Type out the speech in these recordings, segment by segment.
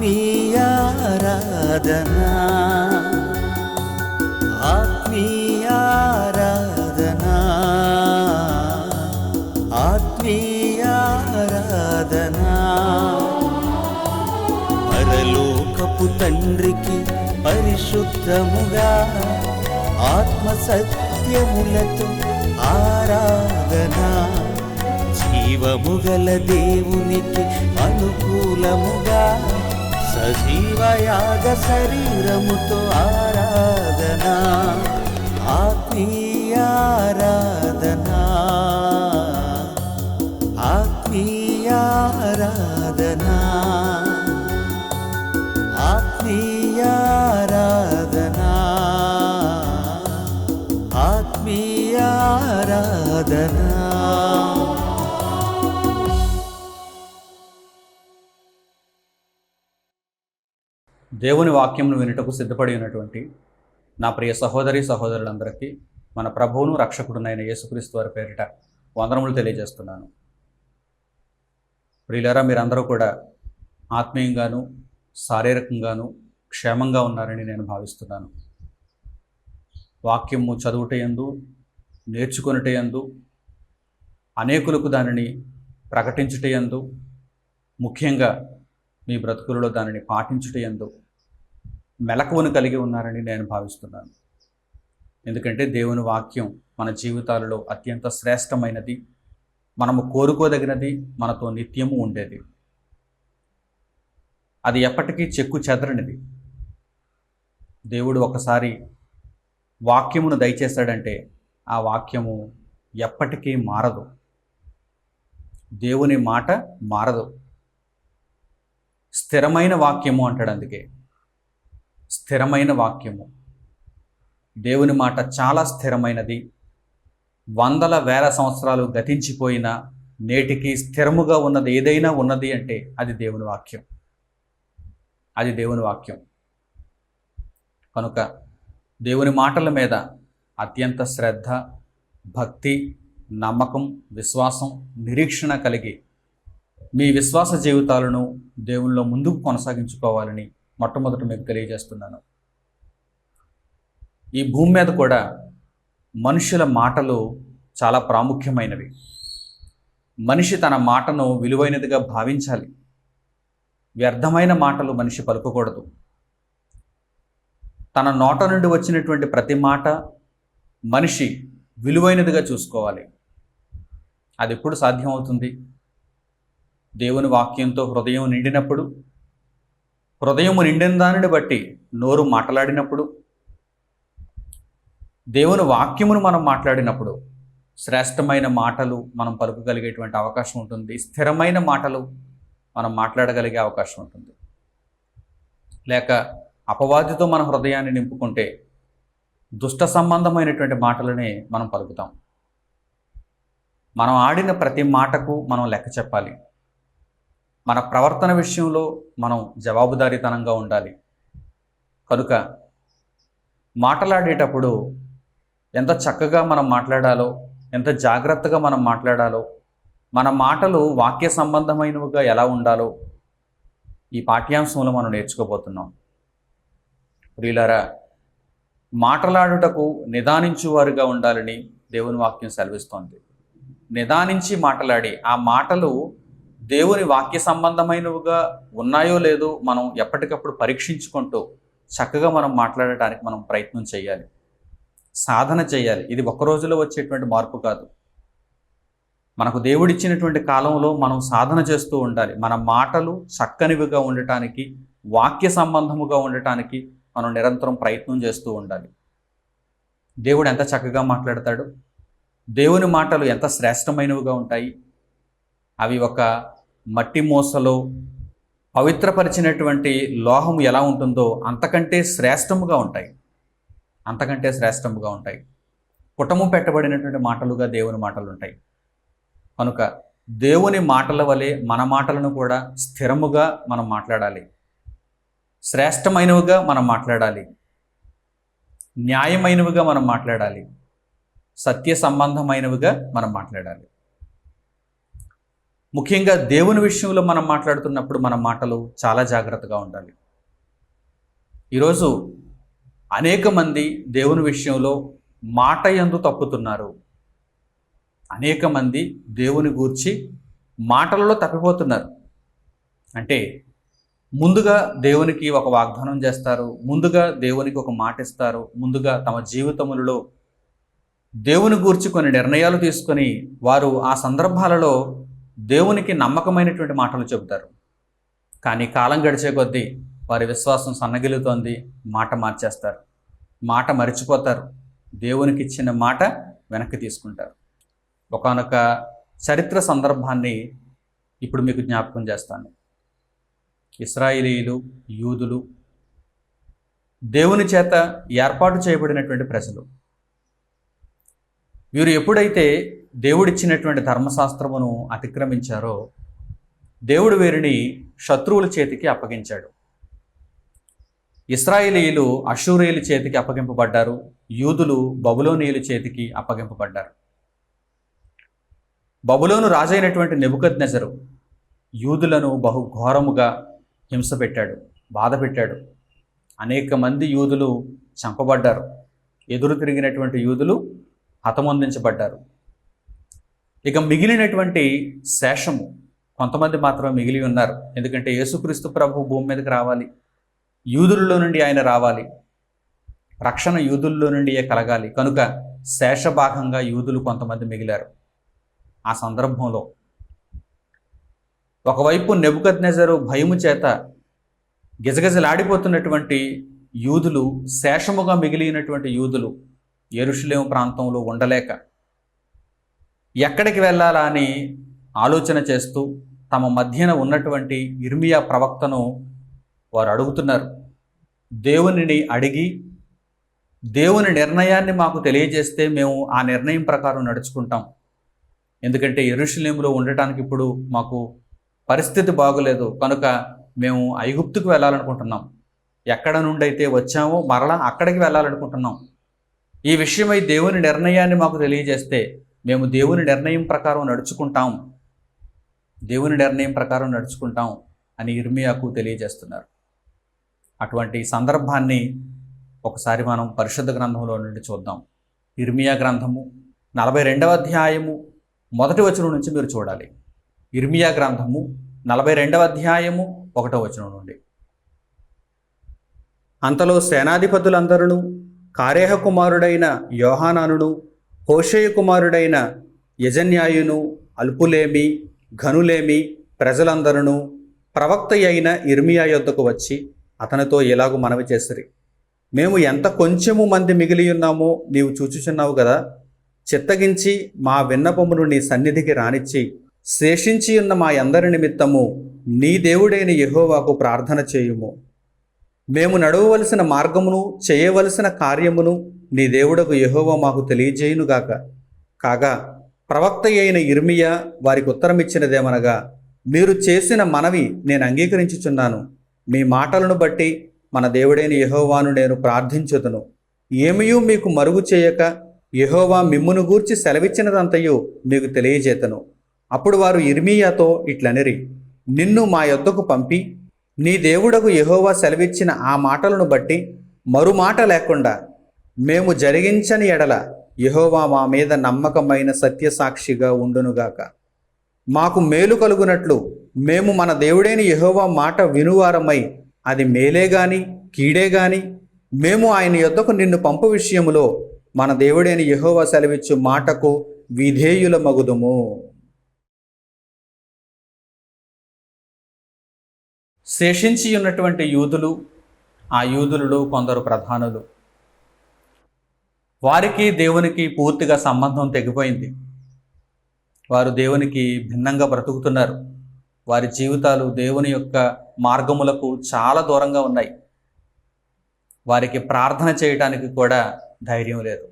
ఆత్మీయారాధనా ఆత్మీయారాధనా ఆత్మీయారాధనా పరలోకపు తండ్రికి పరిశుద్ధముగా ఆత్మ సత్యములతో ఆరాధనా జీవముగల దేవునికి అనుకూలముగా సజీవయాగ శరీరముతో ఆరాధనా ఆత్మీయారాధనా ఆత్మీయారాధనా ఆత్మీయారాధనా ఆత్మీయారాధనా. దేవుని వాక్యంను వినుటకు సిద్ధపడి ఉన్నటువంటి నా ప్రియ సహోదరి సహోదరులందరికీ మన ప్రభువును రక్షకుడునైన యేసుక్రీస్తు వారి పేరిట వందనములు తెలియజేస్తున్నాను. ప్రియులారా, మీరందరూ కూడా ఆత్మీయంగాను శారీరకంగాను క్షేమంగా ఉన్నారని నేను భావిస్తున్నాను. వాక్యము చదువుటయందు నేర్చుకొనుటయందు అనేకులకు దానిని ప్రకటించుటయందు ముఖ్యంగా మీ బ్రతుకులలో దానిని పాటించుటయందు మెలకువను కలిగి ఉన్నారని నేను భావిస్తున్నాను. ఎందుకంటే దేవుని వాక్యం మన జీవితాలలో అత్యంత శ్రేష్టమైనది, మనము కోరుకోదగినది, మనతో నిత్యము ఉండేది. అది ఎప్పటికీ చెక్కు చెదరనిది. దేవుడు ఒకసారి వాక్యమును దయచేశాడంటే ఆ వాక్యము ఎప్పటికీ మారదు. దేవుని మాట మారదు. స్థిరమైన వాక్యము అంటాడు. అందుకే స్థిరమైన వాక్యము. దేవుని మాట చాలా స్థిరమైనది. వందల వేల సంవత్సరాలు గతించిపోయిన నేటికి స్థిరముగా ఉన్నది ఏదైనా ఉన్నది అంటే అది దేవుని వాక్యం. అది దేవుని వాక్యం. కనుక దేవుని మాటల మీద అత్యంత శ్రద్ధ, భక్తి, నమ్మకం, విశ్వాసం, నిరీక్షణ కలిగి మీ విశ్వాస జీవితాలను దేవునిలో ముందుకు కొనసాగించుకోవాలని మొట్టమొదట మీకు తెలియజేస్తున్నాను. ఈ భూమి మీద కూడా మనుషుల మాటలు చాలా ప్రాముఖ్యమైనవి. మనిషి తన మాటను విలువైనదిగా భావించాలి. వ్యర్థమైన మాటలు మనిషి పలుకకూడదు. తన నోట నుండి వచ్చినటువంటి ప్రతి మాట మనిషి విలువైనదిగా చూసుకోవాలి. అది ఎప్పుడు సాధ్యమవుతుంది? దేవుని వాక్యంతో హృదయం నిండినప్పుడు, హృదయము నిండిన దానిని బట్టి నోరు మాట్లాడినప్పుడు, దేవుని వాక్యమును మనం మాట్లాడినప్పుడు శ్రేష్టమైన మాటలు మనం పలుకగలిగేటువంటి అవకాశం ఉంటుంది. స్థిరమైన మాటలు మనం మాట్లాడగలిగే అవకాశం ఉంటుంది. లేక అపవాదితో మన హృదయాన్ని నింపుకుంటే దుష్ట సంబంధమైనటువంటి మాటలనే మనం పలుకుతాం. మనం ఆడిన ప్రతి మాటకు మనం లెక్క చెప్పాలి. మన ప్రవర్తన విషయంలో మనం జవాబుదారీతనంగా ఉండాలి. కనుక మాట్లాడేటప్పుడు ఎంత చక్కగా మనం మాట్లాడాలో, ఎంత జాగ్రత్తగా మనం మాట్లాడాలో, మన మాటలు వాక్య సంబంధమైనవిగా ఎలా ఉండాలో ఈ పాఠ్యాంశంలో మనం నేర్చుకోబోతున్నాం. ప్రియులారా, మాట్లాడుటకు నిదానించువారుగా ఉండాలని దేవుని వాక్యం సెలవిస్తోంది. నిదానించి మాట్లాడి ఆ మాటలు దేవుని వాక్య సంబంధమైనవిగా ఉన్నాయో లేదో మనం ఎప్పటికప్పుడు పరీక్షించుకుంటూ చక్కగా మనం మాట్లాడటానికి మనం ప్రయత్నం చేయాలి, సాధన చేయాలి. ఇది ఒక్క రోజులో వచ్చేటువంటి మార్పు కాదు. మనకు దేవుడిచ్చినటువంటి కాలంలో మనం సాధన చేస్తూ ఉండాలి. మన మాటలు చక్కనివిగా ఉండటానికి, వాక్య సంబంధముగా ఉండటానికి మనం నిరంతరం ప్రయత్నం చేస్తూ ఉండాలి. దేవుడు ఎంత చక్కగా మాట్లాడతాడు, దేవుని మాటలు ఎంత శ్రేష్టమైనవిగా ఉంటాయి. అవి ఒక మట్టి మూసలో పవిత్రపరిచినటువంటి లోహము ఎలా ఉంటుందో అంతకంటే శ్రేష్టముగా ఉంటాయి. అంతకంటే శ్రేష్టముగా ఉంటాయి. పుటము పెట్టబడినటువంటి మాటలుగా దేవుని మాటలు ఉంటాయి. కనుక దేవుని మాటల వలె మన మాటలను కూడా స్థిరముగా మనం మాట్లాడాలి, శ్రేష్టమైనవిగా మనం మాట్లాడాలి, న్యాయమైనవిగా మనం మాట్లాడాలి, సత్య సంబంధమైనవిగా మనం మాట్లాడాలి. ముఖ్యంగా దేవుని విషయంలో మనం మాట్లాడుతున్నప్పుడు మన మాటలు చాలా జాగ్రత్తగా ఉండాలి. ఈరోజు అనేక మంది దేవుని విషయంలో మాట యందు తప్పుతున్నారు. అనేక మంది దేవుని గూర్చి మాటలలో తప్పిపోతున్నారు. అంటే ముందుగా దేవునికి ఒక వాగ్దానం చేస్తారు, ముందుగా దేవునికి ఒక మాట ఇస్తారు, ముందుగా తమ జీవితములలో దేవుని గూర్చి కొన్ని నిర్ణయాలు తీసుకొని వారు ఆ సందర్భాలలో దేవునికి నమ్మకమైనటువంటి మాటలు చెబుతారు. కానీ కాలం గడిచే కొద్దీ వారి విశ్వాసం సన్నగిలుతోంది, మాట మార్చేస్తారు, మాట మరిచిపోతారు, దేవునికి ఇచ్చిన మాట వెనక్కి తీసుకుంటారు. ఒకానొక చరిత్ర సందర్భాన్ని ఇప్పుడు మీకు జ్ఞాపకం చేస్తాను. ఇశ్రాయేలీయులు, యూదులు దేవుని చేత ఏర్పాటు చేయబడినటువంటి ప్రజలు. వీరు ఎప్పుడైతే దేవుడిచ్చినటువంటి ధర్మశాస్త్రమును అతిక్రమించారో దేవుడు వీరిని శత్రువుల చేతికి అప్పగించాడు. ఇశ్రాయేలీయులు అష్షూరీయుల చేతికి అప్పగింపబడ్డారు, యూదులు బబులోనీయుల చేతికి అప్పగింపబడ్డారు. బబులోను రాజైనటువంటి నెబుకద్నెజరు యూదులను బహు ఘోరముగా హింస పెట్టాడు, బాధ పెట్టాడు. అనేక మంది యూదులు చంపబడ్డారు, ఎదురు తిరిగినటువంటి యూదులు హతమొందించబడ్డారు. ఇక మిగిలినటువంటి శేషము కొంతమంది మాత్రమే మిగిలి ఉన్నారు. ఎందుకంటే యేసుక్రీస్తు ప్రభు భూమి మీదకి రావాలి, యూదుల్లో నుండి ఆయన రావాలి, రక్షణ యూదుల్లో నుండియే కలగాలి. కనుక శేషభాగంగా యూదులు కొంతమంది మిగిలారు. ఆ సందర్భంలో ఒకవైపు నెబుకద్నెజరు భయము చేత గిజగిజలాడిపోతున్నటువంటి యూదులు, శేషముగా మిగిలినటువంటి యూదులు యెరూషలేము ప్రాంతంలో ఉండలేక ఎక్కడికి వెళ్ళాలా అని ఆలోచన చేస్తూ తమ మధ్యన ఉన్నటువంటి ఇర్మియా ప్రవక్తను వారు అడుగుతున్నారు. దేవునిని అడిగి దేవుని నిర్ణయాన్ని మాకు తెలియజేస్తే మేము ఆ నిర్ణయం ప్రకారం నడుచుకుంటాం. ఎందుకంటే యెరూషలేములో ఉండటానికి ఇప్పుడు మాకు పరిస్థితి బాగోలేదు, కనుక మేము ఐగుప్తుకు వెళ్ళాలనుకుంటున్నాం. ఎక్కడ నుండి అయితే వచ్చామో మరలా అక్కడికి వెళ్ళాలనుకుంటున్నాం. ఈ విషయమై దేవుని నిర్ణయాన్ని మాకు తెలియజేస్తే మేము దేవుని నిర్ణయం ప్రకారం నడుచుకుంటాం, దేవుని నిర్ణయం ప్రకారం నడుచుకుంటాం అని ఇర్మియాకు తెలియజేస్తున్నారు. అటువంటి సందర్భాన్ని ఒకసారి మనం పరిశుద్ధ గ్రంథంలో నుండి చూద్దాం. ఇర్మియా గ్రంథము 42వ అధ్యాయము 1వ వచనం నుంచి మీరు చూడాలి. ఇర్మియా గ్రంథము 42వ అధ్యాయము 1వ వచనం నుండి. అంతలో సేనాధిపతులందరూ, కారేహ కుమారుడైన యోహానానును, హోషేయ కుమారుడైన యజన్యాయును, అల్పులేమి, ఘనులేమి ప్రజలందరూ ప్రవక్త అయిన ఇర్మియా యొద్దకు వచ్చి అతనితో ఇలాగు మనవి చేసిరి. మేము ఎంత కొంచెము మంది మిగిలి ఉన్నామో నీవు చూచుచున్నావు కదా. చిత్తగించి మా విన్నపమును నీ సన్నిధికి రానిచ్చి శేషించి ఉన్న మా అందరి నిమిత్తము నీ దేవుడైన యెహోవాకు ప్రార్థన చేయుము. మేము నడవవలసిన మార్గమును చేయవలసిన కార్యమును నీ దేవుడకు యెహోవా మాకు తెలియజేయునుగాక. కాగా ప్రవక్త అయిన ఇర్మియా వారికి ఉత్తరమిచ్చినదేమనగా, మీరు చేసిన మనవి నేను అంగీకరించుచున్నాను. మీ మాటలను బట్టి మన దేవుడైన యెహోవాను నేను ప్రార్థించుదును. ఏమయూ మీకు మరుగు చేయక యెహోవా మిమ్మును గూర్చి సెలవిచ్చినదంతయు మీకు తెలియజేతను. అప్పుడు వారు ఇర్మియాతో ఇట్లనిరి, నిన్ను మా యొద్దకు పంపి నీ దేవుడకు యెహోవా సెలవిచ్చిన ఆ మాటలను బట్టి మరుమాట లేకుండా మేము జరిగించని ఎడల యెహోవా మా మీద నమ్మకమైన సత్యసాక్షిగా ఉండునుగాక. మాకు మేలు కలుగునట్లు మేము మన దేవుడైన యెహోవా మాట వినువారమై, అది మేలే గాని కీడే గాని మేము ఆయన యొద్దకు నిన్ను పంపు విషయములో మన దేవుడైన యెహోవా సెలవిచ్చు మాటకు విధేయుల మగుదుము. శేషించి ఉన్నటువంటి యూదులు, ఆ యూదులలో కొందరు ప్రధానులు, వారికి దేవునికి పూర్తిగా సంబంధం తెగిపోయింది. వారు దేవునికి భిన్నంగా బ్రతుకుతున్నారు. వారి జీవితాలు దేవుని యొక్క మార్గములకు చాలా దూరంగా ఉన్నాయి. వారికి ప్రార్థన చేయడానికి కూడా ధైర్యం లేదు.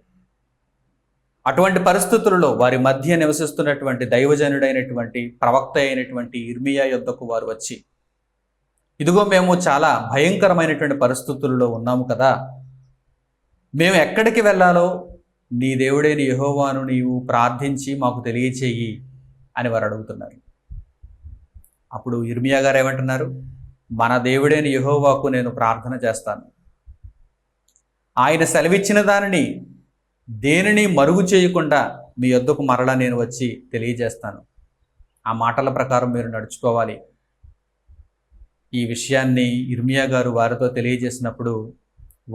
అటువంటి పరిస్థితులలో వారి మధ్య నివసిస్తున్నటువంటి దైవజనుడైనటువంటి ప్రవక్త అయినటువంటి ఇర్మియా యొద్దకు వారు వచ్చి, ఇదిగో మేము చాలా భయంకరమైనటువంటి పరిస్థితుల్లో ఉన్నాము కదా, మేము ఎక్కడికి వెళ్ళాలో నీ దేవుడైన యెహోవాను నీవు ప్రార్థించి మాకు తెలియచేయి అని వారు అడుగుతున్నారు. అప్పుడు ఇర్మియా గారు ఏమంటున్నారు? మన దేవుడైన యెహోవాకు నేను ప్రార్థన చేస్తాను, ఆయన సెలవిచ్చిన దానిని దేనిని మరుగు చేయకుండా మీ యొద్దకు మరలా నేను వచ్చి తెలియజేస్తాను. ఆ మాటల ప్రకారం మీరు నడుచుకోవాలి. ఈ విషయాన్ని ఇర్మియా గారు వారితో తెలియజేసినప్పుడు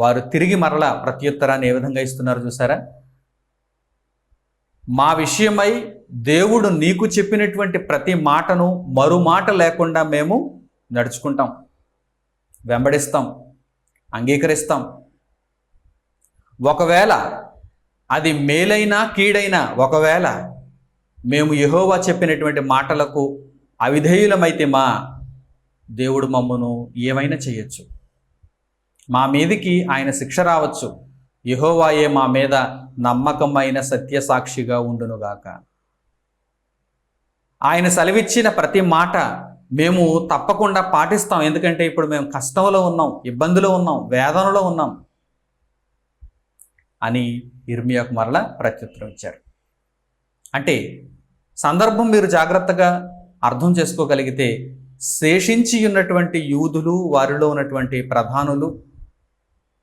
వారు తిరిగి మరలా ప్రత్యుత్తరాన్ని ఏ విధంగా ఇస్తున్నారు చూసారా? మా విషయమై దేవుడు నీకు చెప్పినటువంటి ప్రతి మాటను మరు మాట లేకుండా మేము నడుచుకుంటాం, వెంబడిస్తాం, అంగీకరిస్తాం. ఒకవేళ అది మేలైనా కీడైనా, ఒకవేళ మేము యెహోవా చెప్పినటువంటి మాటలకు అవిధేయులమైతే మా దేవుడు మమ్మను ఏమైనా చేయొచ్చు, మా మీదికి ఆయన శిక్ష రావచ్చు. యెహోవాయే మా మీద నమ్మకమైన సత్యసాక్షిగా ఉండునుగాక. ఆయన సెలవిచ్చిన ప్రతి మాట మేము తప్పకుండా పాటిస్తాం. ఎందుకంటే ఇప్పుడు మేము కష్టంలో ఉన్నాం, ఇబ్బందులో ఉన్నాం, వేదనలో ఉన్నాం అని ఇర్మియాకు మరలా ప్రత్యుత్తరం ఇచ్చారు. అంటే సందర్భం మీరు జాగ్రత్తగా అర్థం చేసుకోగలిగితే, శేషించి ఉన్నటువంటి యూదులు, వారిలో ఉన్నటువంటి ప్రధానులు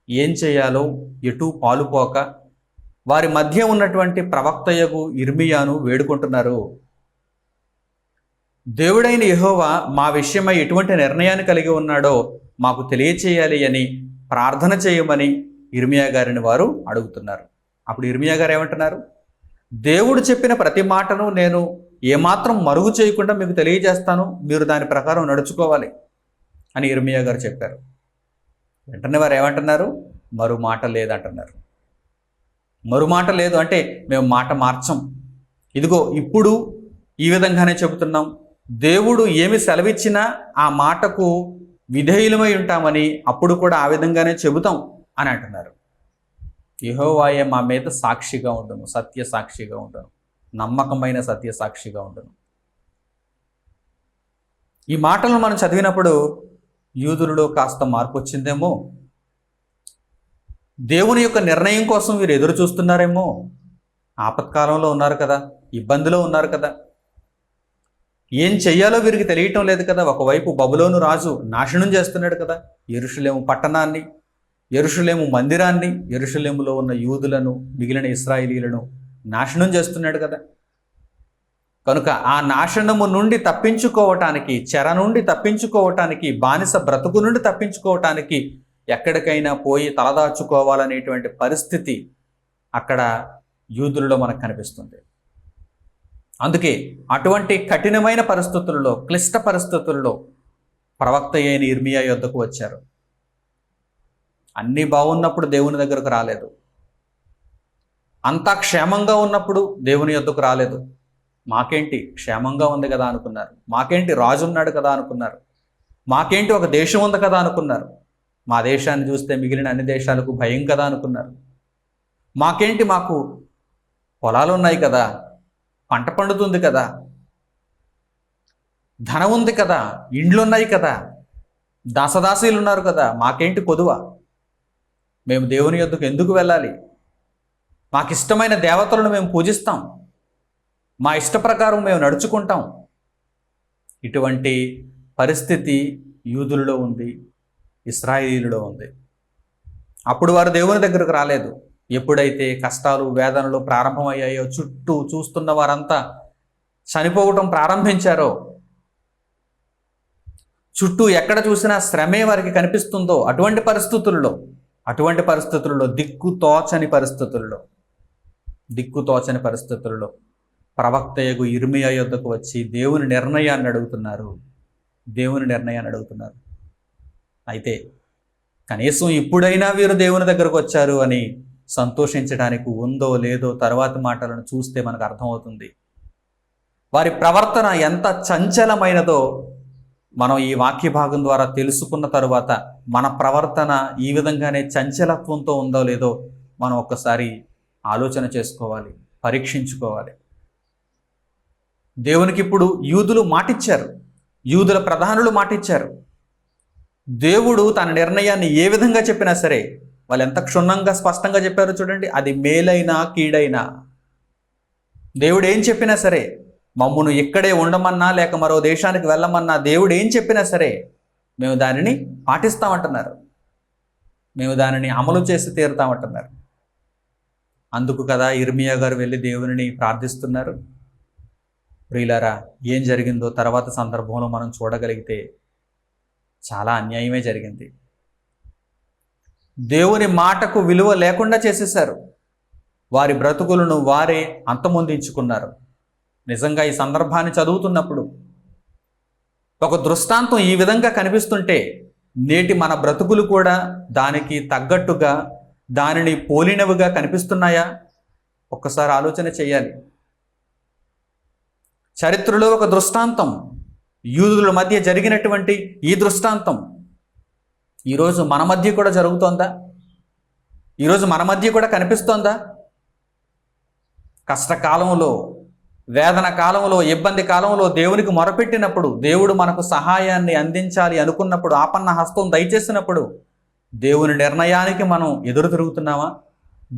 ఏం చేయాలో ఎటు పాలుపోక వారి మధ్య ఉన్నటువంటి ప్రవక్తయగు ఇర్మియాను వేడుకుంటున్నారు. దేవుడైన యెహోవా మా విషయమై ఎటువంటి నిర్ణయాన్ని కలిగి ఉన్నాడో మాకు తెలియచేయాలి అని ప్రార్థన చేయమని ఇర్మియా గారిని వారు అడుగుతున్నారు. అప్పుడు ఇర్మియా గారు ఏమంటున్నారు? దేవుడు చెప్పిన ప్రతి మాటను నేను ఏమాత్రం మరుగు చేయకుండా మీకు తెలియజేస్తాను, మీరు దాని ప్రకారం నడుచుకోవాలి అని ఇర్మియా గారు చెప్పారు. వెంటనే వారు ఏమంటున్నారు? మరో మాట లేదంటున్నారు. మరో మాట లేదు అంటే మేము మాట మార్చం, ఇదిగో ఇప్పుడు ఈ విధంగానే చెబుతున్నాం, దేవుడు ఏమి సెలవిచ్చినా ఆ మాటకు విధేయులమై ఉంటామని అప్పుడు కూడా ఆ విధంగానే చెబుతాం అని అంటున్నారు. యెహోవాయే మా మీద సాక్షిగా ఉండును, సత్య సాక్షిగా ఉండును, నమ్మకమైన సత్య సాక్షిగా ఉండును. ఈ మాటలను మనం చదివినప్పుడు యూదులలో కాస్త మార్పు వచ్చిందేమో, దేవుని యొక్క నిర్ణయం కోసం వీరు ఎదురు చూస్తున్నారేమో. ఆపత్కాలంలో ఉన్నారు కదా, ఇబ్బందిలో ఉన్నారు కదా, ఏం చెయ్యాలో వీరికి తెలియటం లేదు కదా. ఒకవైపు బబులోను రాజు నాశనం చేస్తున్నాడు కదా యెరూషలేము పట్టణాన్ని, యెరూషలేము మందిరాన్ని, యెరూషలేములో ఉన్న యూదులను, మిగిలిన ఇశ్రాయేలీయులను నాశనం చేస్తున్నాడు కదా. కనుక ఆ నాశనము నుండి తప్పించుకోవటానికి, చెర నుండి తప్పించుకోవటానికి, బానిస బ్రతుకు నుండి తప్పించుకోవటానికి ఎక్కడికైనా పోయి తలదాచుకోవాలనేటువంటి పరిస్థితి అక్కడ యూదులలో మనకు కనిపిస్తుంది. అందుకే అటువంటి కఠినమైన పరిస్థితుల్లో, క్లిష్ట పరిస్థితుల్లో ప్రవక్త అయిన ఇర్మియా యొద్దకు వచ్చారు. అన్నీ బాగున్నప్పుడు దేవుని దగ్గరకు రాలేదు, అంతా క్షేమంగా ఉన్నప్పుడు దేవుని యొద్దకు రాలేదు. మాకేంటి క్షేమంగా ఉంది కదా అనుకున్నారు, మాకేంటి రాజు ఉన్నాడు కదా అనుకున్నారు, మాకేంటి ఒక దేశం ఉంది కదా అనుకున్నారు, మా దేశాన్ని చూస్తే మిగిలిన అన్ని దేశాలకు భయం కదా అనుకున్నారు, మాకేంటి మాకు పొలాలు ఉన్నాయి కదా, పంట పండుతుంది కదా, ధనం ఉంది కదా, ఇండ్లున్నాయి కదా, దాసదాసీలు ఉన్నారు కదా, మాకేంటి కొదువ, మేము దేవుని యొద్దకు ఎందుకు వెళ్ళాలి, మాకు ఇష్టమైన దేవతలను మేము పూజిస్తాం, మా ఇష్ట ప్రకారం మేము నడుచుకుంటాం. ఇటువంటి పరిస్థితి యూదులలో ఉంది, ఇశ్రాయేలీయులలో ఉంది. అప్పుడు వారు దేవుని దగ్గరకు రాలేదు. ఎప్పుడైతే కష్టాలు, వేదనలు ప్రారంభమయ్యాయో, చుట్టూ చూస్తున్న వారంతా చనిపోవటం ప్రారంభించారో, చుట్టూ ఎక్కడ చూసినా శ్రమే వారికి కనిపిస్తుందో, అటువంటి పరిస్థితుల్లో దిక్కుతోచని పరిస్థితుల్లో ప్రవక్తయగు ఇర్మియా యొద్దకు వచ్చి దేవుని నిర్ణయాన్ని అడుగుతున్నారు. అయితే కనీసం ఇప్పుడైనా వీరు దేవుని దగ్గరకు వచ్చారు అని సంతోషించడానికి ఉందో లేదో తర్వాత మాటలను చూస్తే మనకు అర్థమవుతుంది. వారి ప్రవర్తన ఎంత చంచలమైనదో మనం ఈ వాక్య భాగం ద్వారా తెలుసుకున్న తరువాత మన ప్రవర్తన ఈ విధంగానే చంచలత్వంతో ఉందో లేదో మనం ఒక్కసారి ఆలోచన చేసుకోవాలి, పరీక్షించుకోవాలి. దేవునికి ఇప్పుడు యూదులు మాటిచ్చారు, యూదుల ప్రధానులు మాటిచ్చారు. దేవుడు తన నిర్ణయాన్ని ఏ విధంగా చెప్పినా సరే, వాళ్ళు ఎంత క్షుణ్ణంగా స్పష్టంగా చెప్పారో చూడండి. అది మేలైనా కీడైనా దేవుడు ఏం చెప్పినా సరే మమ్మును ఇక్కడే ఉండమన్నా లేక మరో దేశానికి వెళ్ళమన్నా దేవుడు ఏం చెప్పినా సరే మేము దానిని పాటిస్తామంటున్నారు, మేము దానిని అమలు చేసి తీరుతామంటున్నారు. అందుకు కదా ఇర్మియా గారు వెళ్ళి దేవునిని ప్రార్థిస్తున్నారు. ప్రియులారా, ఏం జరిగిందో తర్వాత సందర్భంలో మనం చూడగలిగితే చాలా అన్యాయమే జరిగింది. దేవుని మాటకు విలువ లేకుండా చేసేశారు. వారి బ్రతుకులను వారే అంతమొందించుకున్నారు. నిజంగా ఈ సందర్భాన్ని చదువుతున్నప్పుడు ఒక దృష్టాంతం ఈ విధంగా కనిపిస్తుంటే నేటి మన బ్రతుకులు కూడా దానికి తగ్గట్టుగా దానిని పోలినవిగా కనిపిస్తున్నాయా? ఒక్కసారి ఆలోచన చేయాలి. చరిత్రలో ఒక దృష్టాంతం, యూదుల మధ్య జరిగినటువంటి ఈ దృష్టాంతం ఈరోజు మన మధ్య కూడా జరుగుతోందా? ఈరోజు మన మధ్య కూడా కనిపిస్తోందా? కష్టకాలంలో, వేదన కాలంలో, ఇబ్బంది కాలంలో దేవునికి మొరపెట్టినప్పుడు, దేవుడు మనకు సహాయాన్ని అందించాలి అనుకున్నప్పుడు, ఆపన్న హస్తం దయచేసినప్పుడు దేవుని నిర్ణయానికి మనం ఎదురు తిరుగుతున్నామా?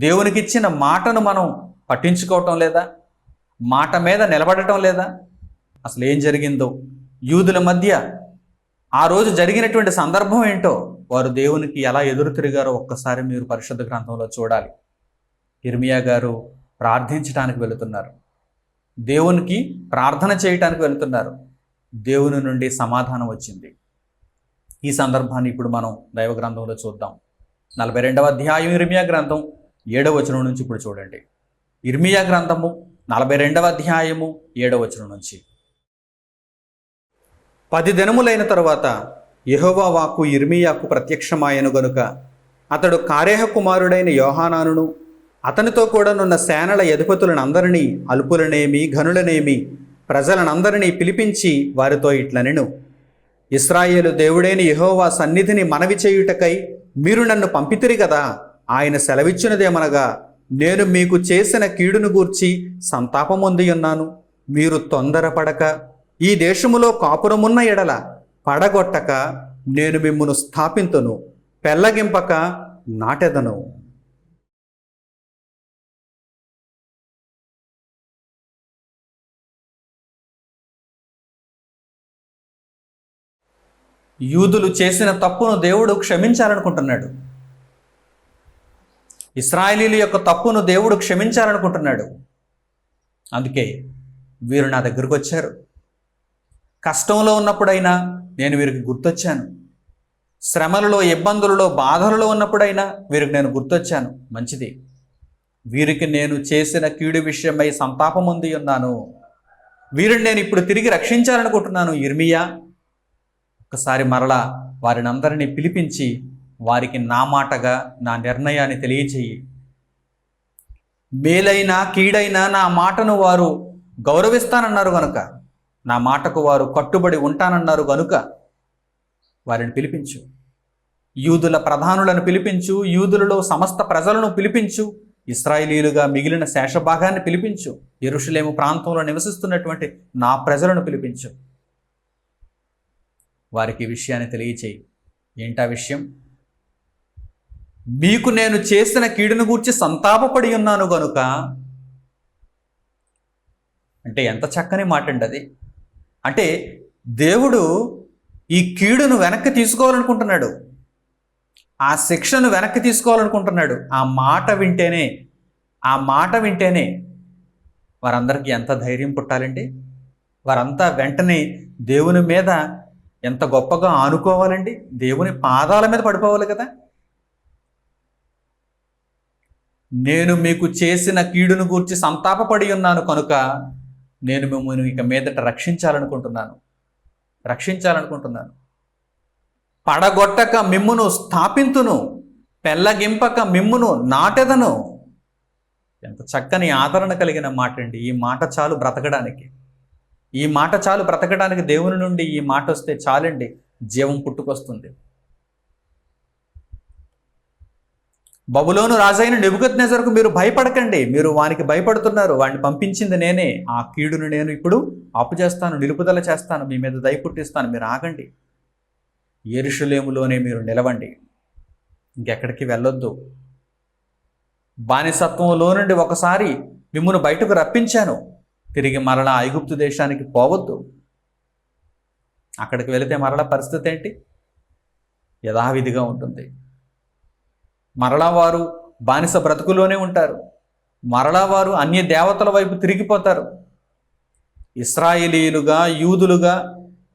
దేవునికి ఇచ్చిన మాటను మనం పట్టించుకోవటం లేదా? మాట మీద నిలబడటం లేదా? అసలు ఏం జరిగిందో, యూదుల మధ్య ఆ రోజు జరిగినటువంటి సందర్భం ఏంటో, వారు దేవునికి ఎలా ఎదురు తిరిగారో ఒక్కసారి మీరు పరిశుద్ధ గ్రంథంలో చూడాలి. ఇర్మియా గారు ప్రార్థించడానికి వెళుతున్నారు, దేవునికి ప్రార్థన చేయటానికి వెళుతున్నారు. దేవుని నుండి సమాధానం వచ్చింది. ఈ సందర్భాన్ని ఇప్పుడు మనం దైవ గ్రంథంలో చూద్దాం. 42వ అధ్యాయం ఇర్మియా గ్రంథం 7వ వచనం నుంచి ఇప్పుడు చూడండి. ఇర్మియా గ్రంథము 42వ అధ్యాయము 7వ వచనం నుంచి. 10 దినములైన తరువాత యెహోవా వాక్కు ఇర్మియాకు ప్రత్యక్షమాయను గనుక అతడు కారేహ కుమారుడైన యోహానానును అతనితో కూడా నున్న సేనల అధిపతులనందరినీ, అల్పులనేమి ఘనులనేమి ప్రజలనందరినీ పిలిపించి వారితో ఇట్లనెను: ఇశ్రాయేలు దేవుడైన యెహోవా సన్నిధిని మనవి చేయుటకై మీరు నన్ను పంపితిరి కదా. ఆయన సెలవిచ్చినదేమనగా, నేను మీకు చేసిన కీడును గూర్చి సంతాపమొంది ఉన్నాను. మీరు తొందరపడక ఈ దేశములో కాపురమున్న ఎడల పడగొట్టక నేను మిమ్మును స్థాపింతును, పెళ్ళగింపక నాటెదను. యూదులు చేసిన తప్పును దేవుడు క్షమించాలనుకుంటున్నాడు. ఇశ్రాయేలీయుల యొక్క తప్పును దేవుడు క్షమించాలనుకుంటున్నాడు. అందుకే వీరు నా దగ్గరకు వచ్చారు. కష్టంలో ఉన్నప్పుడైనా నేను వీరికి గుర్తొచ్చాను. శ్రమలలో, ఇబ్బందులలో, బాధలలో ఉన్నప్పుడైనా వీరికి నేను గుర్తొచ్చాను. మంచిది. వీరికి నేను చేసిన కీడు విషయమై సంతాపమొంది ఉన్నాను. వీరిని నేను ఇప్పుడు తిరిగి రక్షించాలనుకుంటున్నాను. ఇర్మియా, ఒకసారి మరలా వారిని అందరినీ పిలిపించి వారికి నా మాటగా నా నిర్ణయాన్ని తెలియచేయి. మేలైనా కీడైనా నా మాటను వారు గౌరవిస్తానన్నారు గనుక, నా మాటకు వారు కట్టుబడి ఉంటానన్నారు గనుక వారిని పిలిపించు. యూదుల ప్రధానులను పిలిపించు, యూదులలో సమస్త ప్రజలను పిలిపించు, ఇశ్రాయేలీయులుగా మిగిలిన శేషభాగాన్ని పిలిపించు, యెరూషలేము ప్రాంతంలో నివసిస్తున్నటువంటి నా ప్రజలను పిలిపించు. వారికి ఈ విషయాన్ని తెలియచేయి. ఏంటా విషయం? మీకు నేను చేసిన కీడును గూర్చి సంతాపపడి ఉన్నాను గనుక. అంటే ఎంత చక్కని మాట అండి అది. అంటే దేవుడు ఈ కీడును వెనక్కి తీసుకోవాలనుకుంటున్నాడు, ఆ శిక్షను వెనక్కి తీసుకోవాలనుకుంటున్నాడు. ఆ మాట వింటేనే వారందరికీ ఎంత ధైర్యం పుట్టాలండి. వారంతా వెంటనే దేవుని మీద ఎంత గొప్పగా ఆనుకోవాలండి. దేవుని పాదాల మీద పడిపోవాలి కదా. నేను మీకు చేసిన కీడును గూర్చి సంతాపపడి ఉన్నాను కనుక నేను మిమ్మల్ని ఇక మీదట రక్షించాలనుకుంటున్నాను. పడగొట్టక మిమ్మును స్థాపింతును, పెళ్ళగింపక మిమ్మును నాటెదను. ఎంత చక్కని ఆదరణ కలిగిన మాట అండి. ఈ మాట చాలు బ్రతకడానికి, దేవుని నుండి ఈ మాట వస్తే చాలండి, జీవం పుట్టుకొస్తుంది. బబులోను రాజైన నెబుకద్నెజరుకు మీరు భయపడకండి. మీరు వానికి భయపడుతున్నారు. వాడిని పంపించింది నేనే. ఆ కీడును నేను ఇప్పుడు ఆపుచేస్తాను, నిలుపుదల చేస్తాను, మీ మీద దయ పుట్టిస్తాను. మీరు ఆగండి. యెరూషలేములోనే మీరు నిలవండి, ఇంకెక్కడికి వెళ్ళొద్దు. బానిసత్వంలో నుండి ఒకసారి మిమ్మును బయటకు రప్పించాను, తిరిగి మరలా ఐగుప్తు దేశానికి పోవద్దు. అక్కడికి వెళితే మరలా పరిస్థితి ఏంటి? యథావిధిగా ఉంటుంది. మరలా వారు బానిస బ్రతుకులోనే ఉంటారు. మరలా వారు అన్య దేవతల వైపు తిరిగిపోతారు. ఇశ్రాయేలీయులుగా, యూదులుగా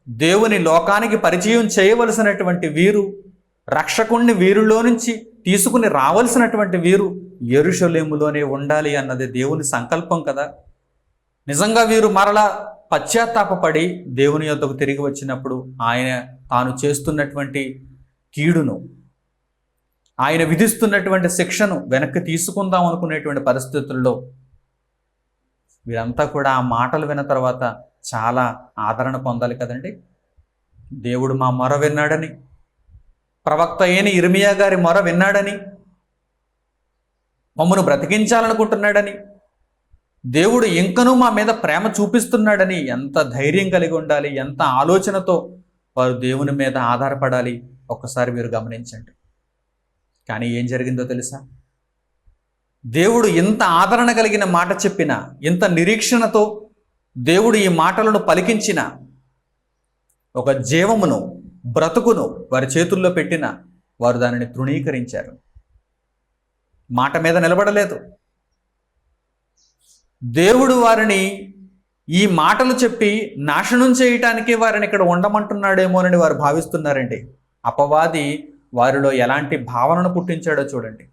దేవుని లోకానికి పరిచయం చేయవలసినటువంటి వీరు, రక్షకుణ్ణి వీరిలో నుంచి తీసుకుని రావలసినటువంటి వీరు యెరూషలేములోనే ఉండాలి అన్నది దేవుని సంకల్పం కదా. నిజంగా వీరు మరలా పశ్చాత్తాపపడి దేవుని యొద్దకు తిరిగి వచ్చినప్పుడు ఆయన తాను చేస్తున్నటువంటి కీడును, ఆయన విధిస్తున్నటువంటి శిక్షను వెనక్కి తీసుకుందాం అనుకునేటువంటి పరిస్థితుల్లో వీరంతా కూడా ఆ మాటలు విన్న తర్వాత చాలా ఆదరణ పొందాలి కదండి. దేవుడు మా మొర విన్నాడని, ప్రవక్త అయిన ఇర్మియా గారి మొర విన్నాడని, మమ్మను బ్రతికించాలనుకుంటున్నాడని, దేవుడు ఇంకనూ మా మీద ప్రేమ చూపిస్తున్నాడని ఎంత ధైర్యం కలిగి ఉండాలి, ఎంత ఆలోచనతో వారు దేవుని మీద ఆధారపడాలి ఒక్కసారి మీరు గమనించండి. కానీ ఏం జరిగిందో తెలుసా? దేవుడు ఇంత ఆదరణ కలిగిన మాట చెప్పిన, ఇంత నిరీక్షణతో దేవుడు ఈ మాటలను పలికించిన, ఒక జీవమును, బ్రతుకును వారి చేతుల్లో పెట్టిన వారు దానిని తృణీకరించారు. మాట మీద నిలబడలేదు. దేవుడు వారిని ఈ మాటలు చెప్పి నాశనం చేయటానికి వారిని ఇక్కడ ఉండమంటున్నాడేమోనని వారు భావిస్తున్నారండి. అపవాది వారిలో ఎలాంటి భావనను పుట్టించాడో చూడండి.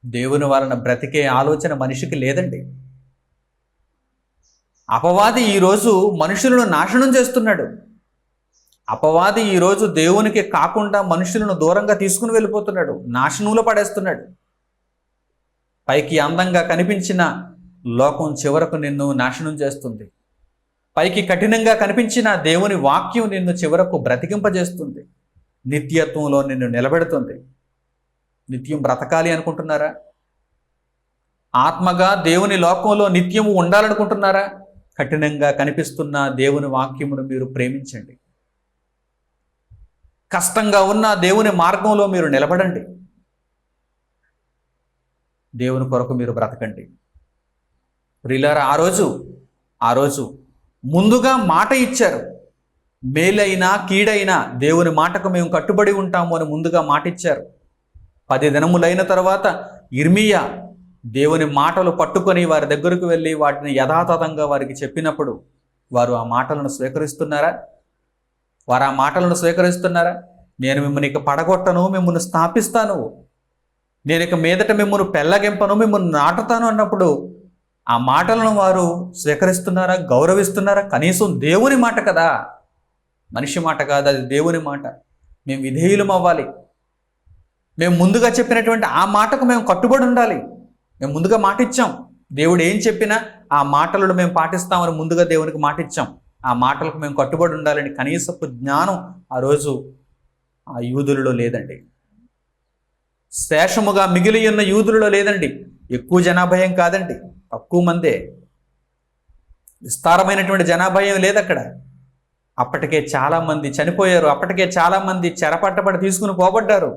దేవుని వలన బ్రతికే ఆలోచన మనిషికి లేదండి. అపవాది ఈరోజు మనుషులను నాశనం చేస్తున్నాడు. అపవాది ఈరోజు దేవునికి కాకుండా మనుషులను దూరంగా తీసుకుని వెళ్ళిపోతున్నాడు, నాశనంలో పడేస్తున్నాడు. పైకి అందంగా కనిపించిన లోకం చివరకు నిన్ను నాశనం చేస్తుంది. పైకి కఠినంగా కనిపించిన దేవుని వాక్యం నిన్ను చివరకు బ్రతికింపజేస్తుంది, నిత్యత్వంలో నిన్ను నిలబెడుతుంది. నిత్యం బ్రతకాలి అనుకుంటున్నారా? ఆత్మగా దేవుని లోకంలో నిత్యము ఉండాలనుకుంటున్నారా? కఠినంగా కనిపిస్తున్న దేవుని వాక్యమును మీరు ప్రేమించండి. కష్టంగా ఉన్న దేవుని మార్గంలో మీరు నిలబడండి. దేవుని కొరకు మీరు బ్రతకండి. ప్రియులారా, ఆ రోజు ముందుగా మాట ఇచ్చారు. మేలైనా కీడైనా దేవుని మాటకు మేము కట్టుబడి ఉంటాము అని ముందుగా మాట ఇచ్చారు. 10 దినములైన తర్వాత ఇర్మియా దేవుని మాటలు పట్టుకొని వారి దగ్గరకు వెళ్ళి వాటిని యథాతథంగా వారికి చెప్పినప్పుడు వారు ఆ మాటలను స్వీకరిస్తున్నారా? వారు ఆ మాటలను స్వీకరిస్తున్నారా? నేను మిమ్మల్ని ఇక పడగొట్టను, మిమ్మల్ని స్థాపిస్తాను, నేను ఇక మీదట మిమ్మల్ని పెళ్ళగింపను, మిమ్మల్ని నాటుతాను అన్నప్పుడు ఆ మాటలను వారు స్వీకరిస్తున్నారా? గౌరవిస్తున్నారా? కనీసం దేవుని మాట కదా, మనిషి మాట కాదు, అది దేవుని మాట. మేము విధేయులం అవ్వాలి. మేము ముందుగా చెప్పినటువంటి ఆ మాటకు మేము కట్టుబడి ఉండాలి. మేము ముందుగా మాట ఇచ్చాం. దేవుడు ఏం చెప్పినా ఆ మాటలను మేము పాటిస్తామని ముందుగా దేవునికి మాట ఇచ్చాం. ఆ మాటలకు మేము కట్టుబడి ఉండాలని కనీసపు జ్ఞానం ఆ రోజు ఆ యూదులలో లేదండి. శేషముగా మిగిలి ఉన్న యూదులలో లేదండి. ఎక్కువ జనాభాయం కాదండి, తక్కువ మందే. విస్తారమైనటువంటి జనాభాయం లేదు అక్కడ. అప్పటికే చాలామంది చనిపోయారు. అప్పటికే చాలామంది చెరపట్టబడి తీసుకుని పోబడ్డారు.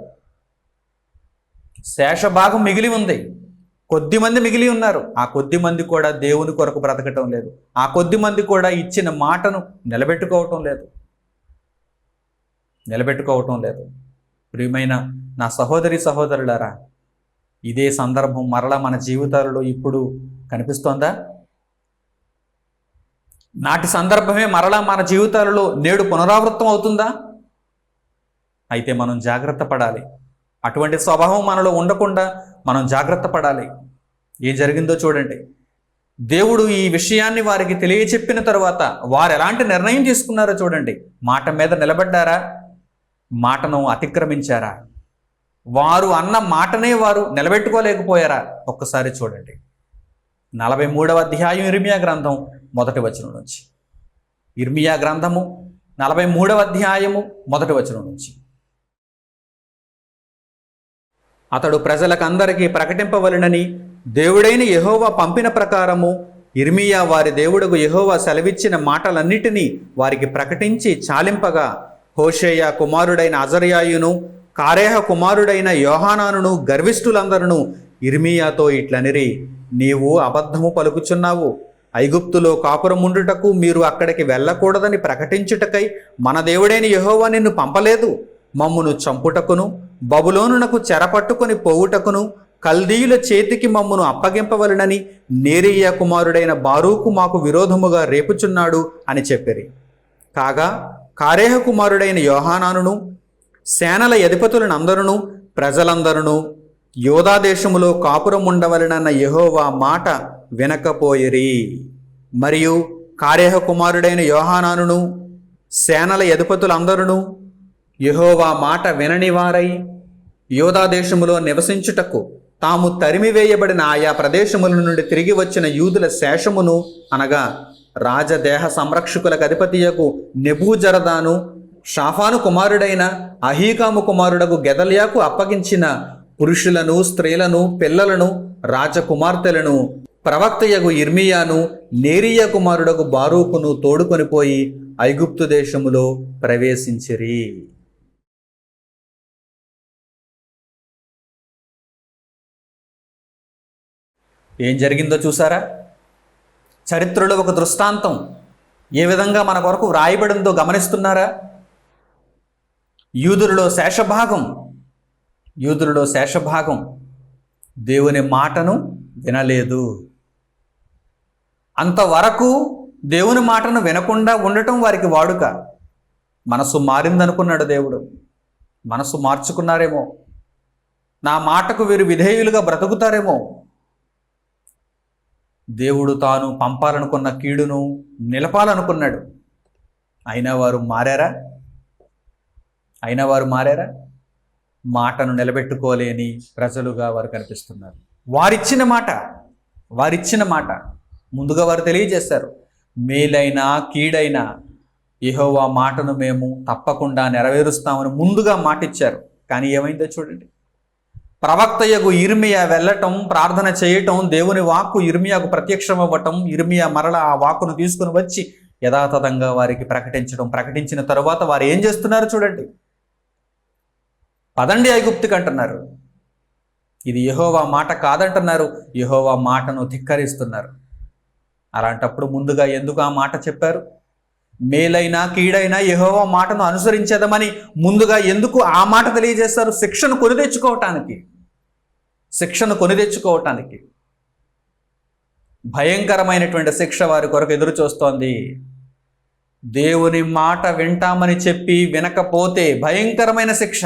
శేషభాగం మిగిలి ఉంది. కొద్ది మంది మిగిలి ఉన్నారు. ఆ కొద్ది మంది కూడా దేవుని కొరకు బ్రతకటం లేదు. ఆ కొద్ది మంది కూడా ఇచ్చిన మాటను నిలబెట్టుకోవటం లేదు. ప్రియమైన నా సహోదరి సహోదరులారా, ఇదే సందర్భం మరలా మన జీవితాలలో ఇప్పుడు కనిపిస్తోందా? నాటి సందర్భమే మరలా మన జీవితాలలో నేడు పునరావృతం అవుతుందా? అయితే మనం జాగ్రత్త పడాలి. అటువంటి స్వభావం మనలో ఉండకుండా మనం జాగ్రత్త పడాలి. ఏం జరిగిందో చూడండి. దేవుడు ఈ విషయాన్ని వారికి తెలియచెప్పిన తరువాత వారు ఎలాంటి నిర్ణయం తీసుకున్నారో చూడండి. మాట మీద నిలబడ్డారా? మాటను అతిక్రమించారా? వారు అన్న మాటనే వారు నిలబెట్టుకోలేకపోయారా? ఒక్కసారి చూడండి. 43వ అధ్యాయం ఇర్మియా గ్రంథం 1వ వచనం నుంచి. ఇర్మియా గ్రంథము 43వ అధ్యాయము 1వ వచనం నుంచి. అతడు ప్రజలకందరికీ ప్రకటింపవలెనని దేవుడైన యెహోవా పంపిన ప్రకారము ఇర్మియా వారి దేవుడకు యెహోవా సెలవిచ్చిన మాటలన్నిటినీ వారికి ప్రకటించి చాలింపగా, హోషేయ కుమారుడైన అజర్యాయును కారేహ కుమారుడైన యోహానానును గర్విష్ఠులందరూ ఇర్మియాతో ఇట్లనిరి, నీవు అబద్ధము పలుకుచున్నావు, ఐగుప్తులో కాపురముండుటకు మీరు అక్కడికి వెళ్ళకూడదని ప్రకటించుటకై మన దేవుడైన యెహోవా నిన్ను పంపలేదు. మమ్మును చంపుటకును బబులోనునకు చెరపట్టుకొని పోవుటకును కల్దీయుల చేతికి మమ్మును అప్పగింపవలనని నేరియా కుమారుడైన బారూకు మాకు విరోధముగా రేపుచున్నాడు అని చెప్పిరి. కాగా కారేహ కుమారుడైన యోహానానును సేనల అధిపతులనందరును ప్రజలందరూ యోధా దేశములో కాపురం ఉండవలనన్న యెహోవా మాట వినకపోయిరి. మరియు కారేహ కుమారుడైన యోహానానును సేనల అధిపతులందరూ యెహోవా మాట విననివారై యోధా దేశములో నివసించుటకు తాము తరిమివేయబడిన ఆయా ప్రదేశముల నుండి తిరిగి వచ్చిన యూదుల శేషమును అనగా రాజదేహ సంరక్షకులకు అధిపతియకు నెబూజరదాను షాఫాను కుమారుడైన అహీకాము కుమారుడకు గెదల్యాకు అప్పగించిన పురుషులను స్త్రీలను పిల్లలను రాజకుమార్తెలను ప్రవక్తయగు ఇర్మియాను నేరియా కుమారుడకు బారూకును తోడుకొనిపోయి ఐగుప్తు దేశములో ప్రవేశించిరి. ఏం జరిగిందో చూసారా? చరిత్రలో ఒక దృష్టాంతం ఏ విధంగా మన కొరకు వ్రాయబడిందో గమనిస్తున్నారా? యూదులలో శేషభాగం దేవుని మాటను వినలేదు. అంతవరకు దేవుని మాటను వినకుండా ఉండటం వారికి వాడుక. మనసు మారిందనుకున్నాడు దేవుడు. మనసు మార్చుకున్నారేమో, నా మాటకు వీరు విధేయులుగా బ్రతుకుతారేమో. దేవుడు తాను పంపాలనుకున్న కీడును నిలపాలనుకున్నాడు. అయినా వారు మారారా? మాటను నిలబెట్టుకోలేని ప్రజలుగా వారు కనిపిస్తున్నారు. వారిచ్చిన మాట ముందుగా వారు తెలియజేశారు. మేలైనా కీడైనా యెహోవా మాటను మేము తప్పకుండా నెరవేరుస్తామని ముందుగా మాట ఇచ్చారు. కానీ ఏమైందో చూడండి. ప్రవక్తయగు ఇర్మియా వెళ్ళటం, ప్రార్థన చేయటం, దేవుని వాక్కు ఇర్మియాకు ప్రత్యక్షం అవ్వటం, ఇర్మియా మరల ఆ వాక్కును తీసుకుని వచ్చి యథాతథంగా వారికి ప్రకటించిన తరువాత వారు ఏం చేస్తున్నారు చూడండి. పదండి ఐగుప్తుకి అంటున్నారు. ఇది యెహోవా మాట కాదంటున్నారు. యెహోవా మాటను ధిక్కరిస్తున్నారు. అలాంటప్పుడు ముందుగా ఎందుకు ఆ మాట చెప్పారు? మేలైనా కీడైనా యెహోవా మాటను అనుసరించేదమని ముందుగా ఎందుకు ఆ మాట తెలియజేస్తారు? శిక్షను కొని తెచ్చుకోవటానికి. భయంకరమైనటువంటి శిక్ష వారి కొరకు ఎదురు చూస్తోంది. దేవుని మాట వింటామని చెప్పి వినకపోతే భయంకరమైన శిక్ష.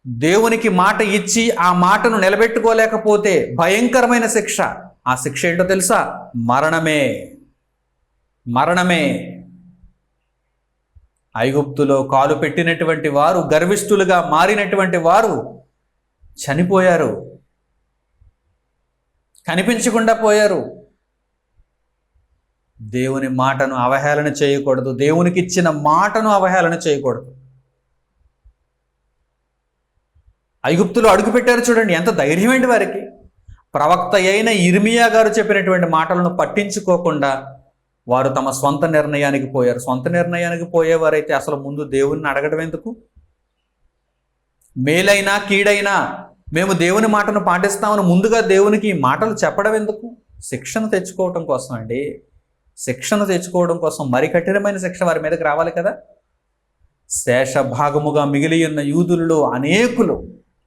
దేవునికి మాట ఇచ్చి ఆ మాటను నిలబెట్టుకోలేకపోతే భయంకరమైన శిక్ష. ఆ శిక్ష ఏంటో తెలుసా? మరణమే. ఐగుప్తులో కాలు పెట్టినటువంటి వారు, గర్విష్ఠులుగా మారినటువంటి వారు చనిపోయారు, కనిపించకుండా పోయారు. దేవుని మాటను అవహేళన చేయకూడదు. దేవునికి ఇచ్చిన మాటను అవహేళన చేయకూడదు. ఐగుప్తులో అడుగుపెట్టారు చూడండి. ఎంత ధైర్యమేంటి వారికి! ప్రవక్త అయిన ఇర్మియా గారు చెప్పినటువంటి మాటలను పట్టించుకోకుండా వారు తమ సొంత నిర్ణయానికి పోయారు. సొంత నిర్ణయానికి పోయేవారైతే అసలు ముందు దేవుణ్ణి అడగడం ఎందుకు? మేలైనా కీడైనా మేము దేవుని మాటను పాటిస్తామని ముందుగా దేవునికి ఈ మాటలు చెప్పడం ఎందుకు? శిక్షను తెచ్చుకోవడం కోసం అండి. శిక్షను తెచ్చుకోవడం కోసం మరి కఠినమైన శిక్ష వారి మీదకి రావాలి కదా. శేషభాగముగా మిగిలి ఉన్న యూదులలో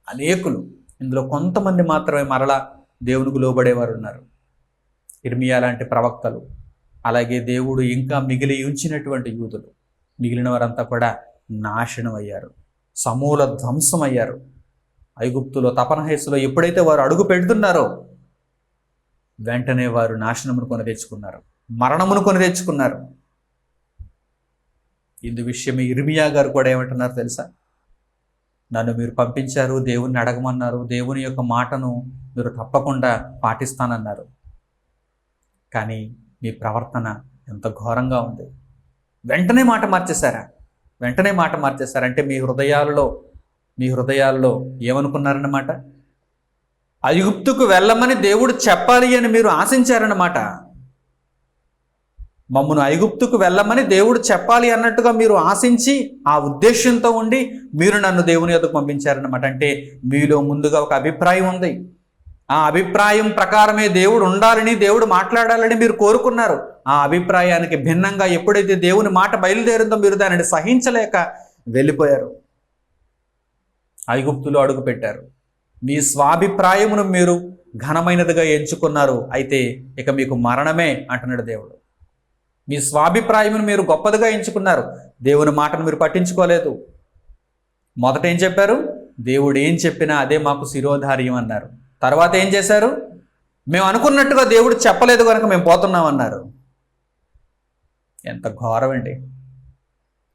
అనేకులు, ఇందులో కొంతమంది మాత్రమే మరలా దేవునికి లోబడేవారు ఉన్నారు. ఇర్మియా లాంటి ప్రవక్తలు, అలాగే దేవుడు ఇంకా మిగిలి ఉంచినటువంటి యూదులు. మిగిలిన వారంతా కూడా నాశనం అయ్యారు, సమూల ధ్వంసం అయ్యారు. ఐగుప్తులో తపనహేసులో ఎప్పుడైతే వారు అడుగు పెడుతున్నారో వెంటనే వారు నాశనమును కొని తెచ్చుకున్నారు, మరణమును కొని తెచ్చుకున్నారు. ఇందు విషయమే ఇర్మియా గారు కూడా ఏమంటున్నారు తెలుసా? నన్ను మీరు పంపించారు, దేవుణ్ణి అడగమన్నారు, దేవుని యొక్క మాటను మీరు తప్పకుండా పాటిస్తానన్నారు. కానీ మీ ప్రవర్తన ఎంత ఘోరంగా ఉంది. వెంటనే మాట మార్చేశారంటే మీ హృదయాలలో ఏమనుకున్నారన్నమాట? ఐగుప్తుకు వెళ్ళమని దేవుడు చెప్పాలి అని మీరు ఆశించారన్నమాట. మమ్మను ఐగుప్తుకు వెళ్ళమని దేవుడు చెప్పాలి అన్నట్టుగా మీరు ఆశించి ఆ ఉద్దేశంతో ఉండి మీరు నన్ను దేవుని యొద్దకు పంపించారన్నమాట. అంటే మీలో ముందుగా ఒక అభిప్రాయం ఉంది. ఆ అభిప్రాయం ప్రకారమే దేవుడు ఉండాలని, దేవుడు మాట్లాడాలని మీరు కోరుకున్నారు. ఆ అభిప్రాయానికి భిన్నంగా ఎప్పుడైతే దేవుని మాట బయలుదేరిందో మీరు దానిని సహించలేక వెళ్ళిపోయారు, ఐగుప్తులో అడుగు పెట్టారు. మీ స్వాభిప్రాయమును మీరు ఘనమైనదిగా ఎంచుకున్నారు, అయితే ఇక మీకు మరణమే అంటున్నాడు దేవుడు. మీ స్వాభిప్రాయమును మీరు గొప్పదిగా ఎంచుకున్నారు, దేవుని మాటను మీరు పట్టించుకోలేదు. మొదట ఏం చెప్పారు? దేవుడు ఏం చెప్పినా అదే మాకు శిరోధార్యం అన్నారు. తర్వాత ఏం చేశారు? మేము అనుకున్నట్టుగా దేవుడు చెప్పలేదు కనుక మేము పోతున్నామన్నారు. ఎంత ఘోరం అండి!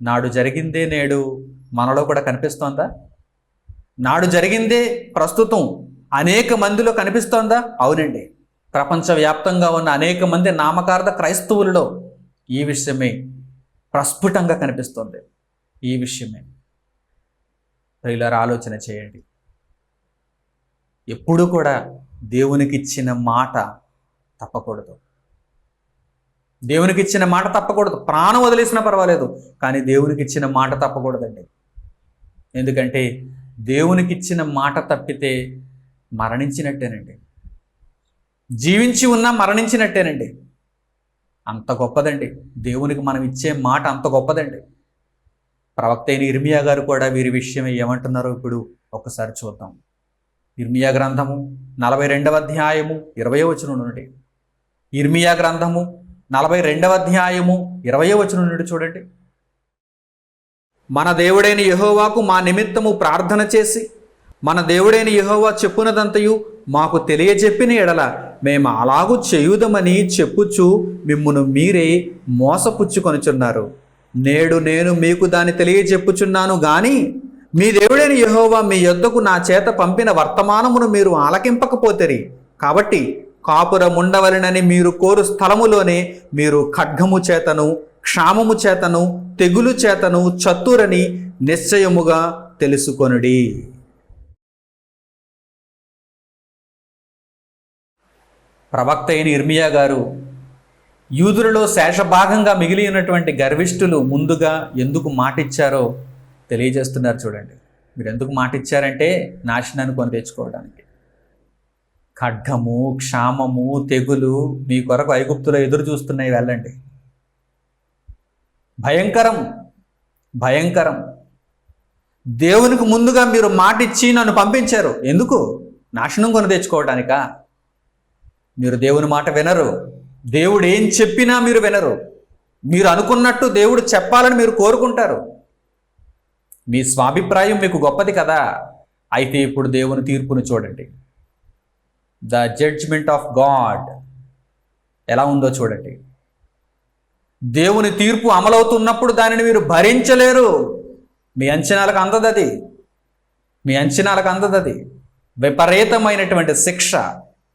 నాడు జరిగిందే నేడు మనలో కూడా కనిపిస్తోందా? నాడు జరిగిందే ప్రస్తుతం అనేక మందిలో కనిపిస్తోందా? అవునండి, ప్రపంచవ్యాప్తంగా ఉన్న అనేక మంది నామకార్థ క్రైస్తవులలో ఈ విషయమే ప్రస్ఫుటంగా కనిపిస్తోంది. ఈ విషయమే ప్రియులారా, ఆలోచన చేయండి. ఎప్పుడు కూడా దేవునికి ఇచ్చిన మాట తప్పకూడదు. దేవునికి ఇచ్చిన మాట తప్పకూడదు. ప్రాణం వదిలేసినా పర్వాలేదు, కానీ దేవునికి ఇచ్చిన మాట తప్పకూడదండి. ఎందుకంటే దేవునికి ఇచ్చిన మాట తప్పితే మరణించినట్టేనండి. జీవించి ఉన్నా మరణించినట్టేనండి. అంత గొప్పదండి దేవునికి మనం ఇచ్చే మాట, అంత గొప్పదండి. ప్రవక్త అయిన ఇర్మియా గారు కూడా వీరి విషయం ఏమంటున్నారో ఇప్పుడు ఒకసారి చూద్దాం. ఇర్మియా గ్రంథము 42వ అధ్యాయము 20వ వచనం నుండి, ఇర్మియా గ్రంథము 42వ అధ్యాయము 20వ వచనం నుండి చూడండి. మన దేవుడైన యెహోవాకు మా నిమిత్తము ప్రార్థన చేసి, మన దేవుడైన యెహోవా చెప్పునదంతయు మాకు తెలియజెప్పిన ఎడల మేము అలాగూ చేయుదమని చెప్పుచు మిమ్మును మీరే మోసపుచ్చుకొనుచున్నారు. నేడు నేను మీకు దాన్ని తెలియజెప్పుచున్నాను గాని మీ దేవుడైన యెహోవా మీ యొద్దకు నా చేత పంపిన వర్తమానమును మీరు ఆలకింపకపోతిరి. కాబట్టి కాపురముండవలెనని మీరు కోరు స్థలములోనే మీరు ఖడ్గము చేతను, క్షామము చేతను, తెగులు చేతను చత్తురని నిశ్చయముగా తెలుసుకొనుడి. ప్రవక్త అయిన ఇర్మియా గారు యూదులలో శేషభాగంగా మిగిలి ఉన్నటువంటి గర్విష్ఠులు ముందుగా ఎందుకు మాటిచ్చారో తెలియజేస్తున్నారు. చూడండి, మీరు ఎందుకు మాటిచ్చారంటే నాశనాన్ని కొని తెచ్చుకోవడానికి. ఖడ్గము, క్షామము, తెగులు మీ కొరకు ఐగుప్తులో ఎదురు చూస్తున్నాయి, వెళ్ళండి. భయంకరం, భయంకరం. దేవునికి ముందుగా మీరు మాటిచ్చి నన్ను పంపించారు. ఎందుకు? నాశనం కొని తెచ్చుకోవడానికా? మీరు దేవుని మాట వినరు. దేవుడు ఏం చెప్పినా మీరు వినరు. మీరు అనుకున్నట్టు దేవుడు చెప్పాలని మీరు కోరుకుంటారు. మీ స్వాభిప్రాయం మీకు గొప్పది కదా. అయితే ఇప్పుడు దేవుని తీర్పును చూడండి. ద జడ్జ్మెంట్ ఆఫ్ గాడ్ ఎలా ఉందో చూడండి. దేవుని తీర్పు అమలవుతున్నప్పుడు దానిని మీరు భరించలేరు. మీ అంచనాలకు అందదది, మీ అంచనాలకు అందదది. విపరీతమైనటువంటి శిక్ష,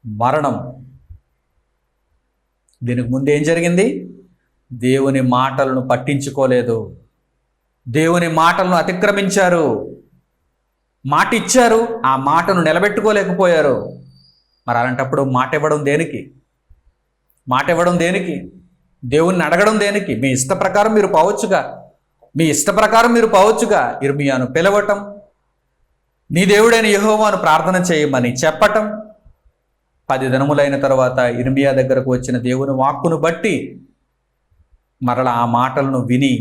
మరణం. దీనికి ముందు ఏం జరిగింది? దేవుని మాటలను పట్టించుకోలేదు, దేవుని మాటలను అతిక్రమించారు, మాట ఇచ్చారు, ఆ మాటను నిలబెట్టుకోలేకపోయారు. మరి అలాంటప్పుడు మాట ఇవ్వడం దేనికి? మాట ఇవ్వడం దేనికి? దేవుణ్ణి అడగడం దేనికి? మీ ఇష్ట ప్రకారం మీరు పోవచ్చుగా, మీ ఇష్ట ప్రకారం మీరు పోవచ్చుగా. ఇర్మియాను పిలవటం, నీ దేవుడైన యెహోవాను ప్రార్థన చేయమని చెప్పటం. 10 దినములైన తర్వాత ఇర్మియా దగ్గరకు వచ్చిన దేవుని వాక్కును బట్టి మరలా ఆ మాటలను విని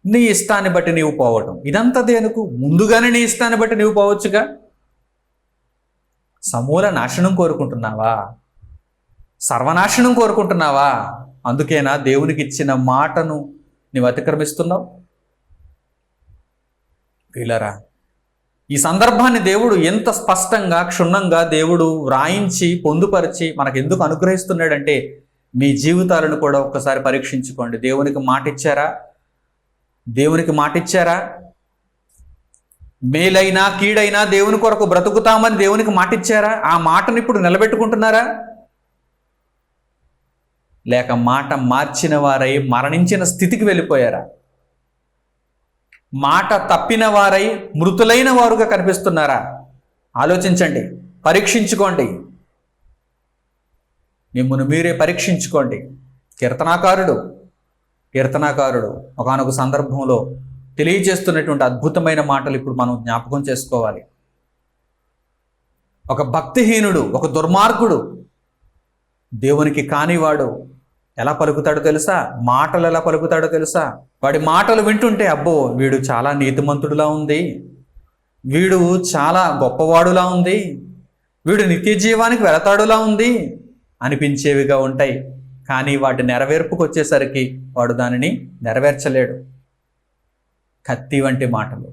నీ ఇష్టాన్ని బట్టి నీవు పోవటం. ఇదంతా దేనికి? ముందుగానే నీ ఇష్టాన్ని బట్టి నీవు పోవచ్చుగా. సమూల నాశనం కోరుకుంటున్నావా? సర్వనాశనం కోరుకుంటున్నావా? అందుకేనా దేవునికి ఇచ్చిన మాటను నీవు అతిక్రమిస్తున్నావు? ప్రియులారా, ఈ సందర్భాన్ని దేవుడు ఎంత స్పష్టంగా, క్షుణ్ణంగా దేవుడు వ్రాయించి పొందుపరిచి మనకు ఎందుకు అనుగ్రహిస్తున్నాడంటే, మీ జీవితాలను కూడా ఒక్కసారి పరీక్షించుకోండి. దేవునికి మాట ఇచ్చారా? దేవునికి మాట ఇచ్చారా? మేలైనా కీడైనా దేవుని కొరకు బ్రతుకుతామని దేవునికి మాట ఇచ్చారా? ఆ మాటను ఇప్పుడు నిలబెట్టుకుంటున్నారా? లేక మాట మార్చిన వారై మరణించిన స్థితికి వెళ్ళిపోయారా? మాట తప్పిన వారై మృతులైన వారుగా కనిపిస్తున్నారా? ఆలోచించండి, పరీక్షించుకోండి, మిమ్మల్ని మీరే పరీక్షించుకోండి. కీర్తనాకారుడు ఒకానొక సందర్భంలో తెలియజేస్తున్నటువంటి అద్భుతమైన మాటలు ఇప్పుడు మనం జ్ఞాపకం చేసుకోవాలి. ఒక భక్తిహీనుడు, ఒక దుర్మార్గుడు, దేవునికి కానివాడు ఎలా పలుకుతాడో తెలుసా? మాటలు ఎలా పలుకుతాడో తెలుసా? వాడి మాటలు వింటుంటే అబ్బో వీడు చాలా నీతిమంతుడులా ఉంది, వీడు చాలా గొప్పవాడులా ఉంది, వీడు నిత్య జీవానికి వెళతాడులా ఉంది అనిపించేవిగా ఉంటాయి. కానీ వాటి నెరవేర్పుకు వచ్చేసరికి వాడు దానిని నెరవేర్చలేడు. కత్తి వంటి మాటలు,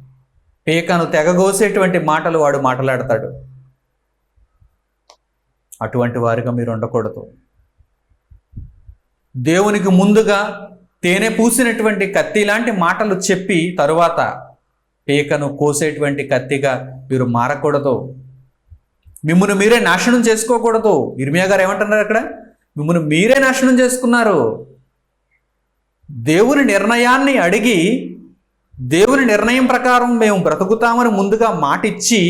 పీకను తెగగోసేటువంటి మాటలు వాడు మాట్లాడతాడు. అటువంటి వారిగా మీరు ఉండకూడదు. దేవునికి ముందుగా తేనె పూసినటువంటి కత్తి లాంటి మాటలు చెప్పి తరువాత పీకను కోసేటువంటి కత్తిగా మీరు మారకూడదు. మిమ్మల్ని మీరే నాశనం చేసుకోకూడదు. ఇర్మియా గారు ఏమంటున్నారు అక్కడ? మిమ్మల్ని మీరే నాశనం చేసుకున్నారు. దేవుని నిర్ణయాన్ని అడిగి దేవుని నిర్ణయం ప్రకారం మేము బ్రతుకుతామని ముందుగా మాటిచ్చి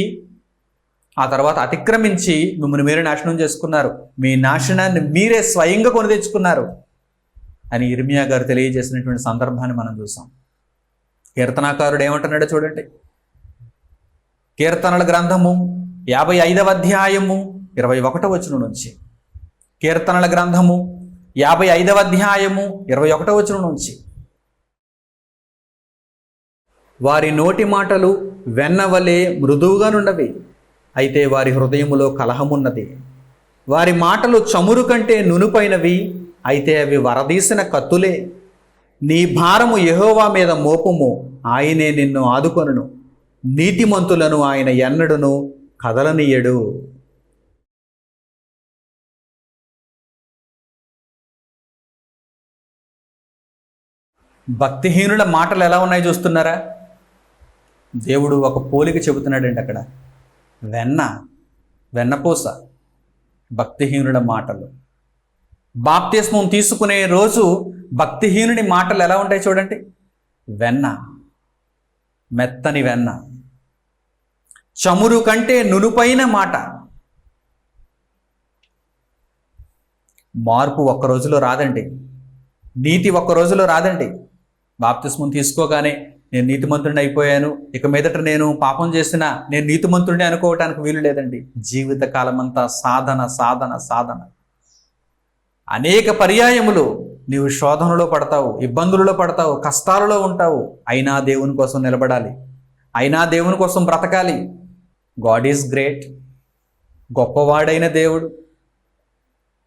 ఆ తర్వాత అతిక్రమించి మిమ్మల్ని మీరే నాశనం చేసుకున్నారు. మీ నాశనాన్ని మీరే స్వయంగా కొని తెచ్చుకున్నారు అని ఇర్మియా గారు తెలియజేసినటువంటి సందర్భాన్ని మనం చూసాం. కీర్తనాకారుడు ఏమంటున్నాడో చూడండి. కీర్తనల గ్రంథము 55వ అధ్యాయము 21వ వచనం నుంచి. కీర్తనల గ్రంథము 55వ అధ్యాయము 21వ వచనం నుంచి. వారి నోటి మాటలు వెన్నవలే మృదువుగానున్నవి, అయితే వారి హృదయములో కలహమున్నది. వారి మాటలు చమురు కంటే నునుపైనవి, అయితే అవి వరదీసిన కత్తులే. నీ భారము యెహోవా మీద మోపుము, ఆయనే నిన్ను ఆదుకొనును. నీతిమంతులను ఆయన ఎన్నడును కదలనీయడు. భక్తిహీనుల మాటలు ఎలా ఉన్నాయి చూస్తున్నారా? దేవుడు ఒక పోలిక చెబుతున్నాడండి అక్కడ. వెన్నపూస భక్తిహీనుల మాటలు. బాప్తిస్మం తీసుకునే రోజు భక్తిహీనుడి మాటలు ఎలా ఉంటాయి చూడండి. వెన్న, మెత్తని వెన్న, చమురు కంటే నునుపైన మాట. మార్పు ఒక్క రోజులో రాదండి. నీతి ఒక్క రోజులో రాదండి. బాప్తిస్మం తీసుకోగానే నేను నీతిమంతుడిని అయిపోయాను, ఇక మీదట నేను పాపం చేసినా నేను నీతిమంతుడిని అనుకోవటానికి వీలు లేదండి. జీవితకాలం అంతా సాధన సాధన సాధన. అనేక పర్యాయములు నీవు శోధనలో పడతావు, ఇబ్బందులలో పడతావు, కష్టాలలో ఉంటావు. అయినా దేవుని కోసం నిలబడాలి, అయినా దేవుని కోసం బ్రతకాలి. God is great. గొప్పవాడైన దేవుడు.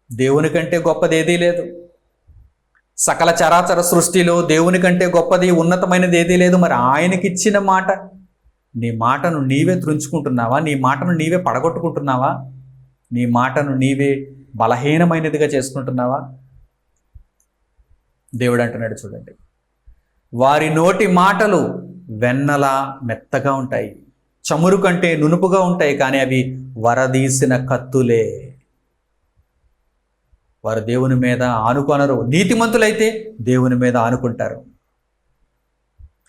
దేవుని కంటే గొప్పది ఏదీ లేదు. సకల చరాచర సృష్టిలో దేవుని కంటే గొప్పది ఉన్నతమైనది ఏదీ లేదు. మరి ఆయనకిచ్చిన మాట, నీ మాటను నీవే త్రుంచుకుంటున్నావా? నీ మాటను నీవే పడగొట్టుకుంటున్నావా? నీ మాటను నీవే బలహీనమైనదిగా చేసుకుంటున్నావా? దేవుడు అంటున్నాడు చూడండి, వారి నోటి మాటలు వెన్నలా మెత్తగా ఉంటాయి, చమురు కంటే నునుపుగా ఉంటాయి, కానీ అవి వరదీసిన కత్తులే. వారు దేవుని మీద ఆనుకొనరు. నీతిమంతులైతే దేవుని మీద ఆనుకుంటారు.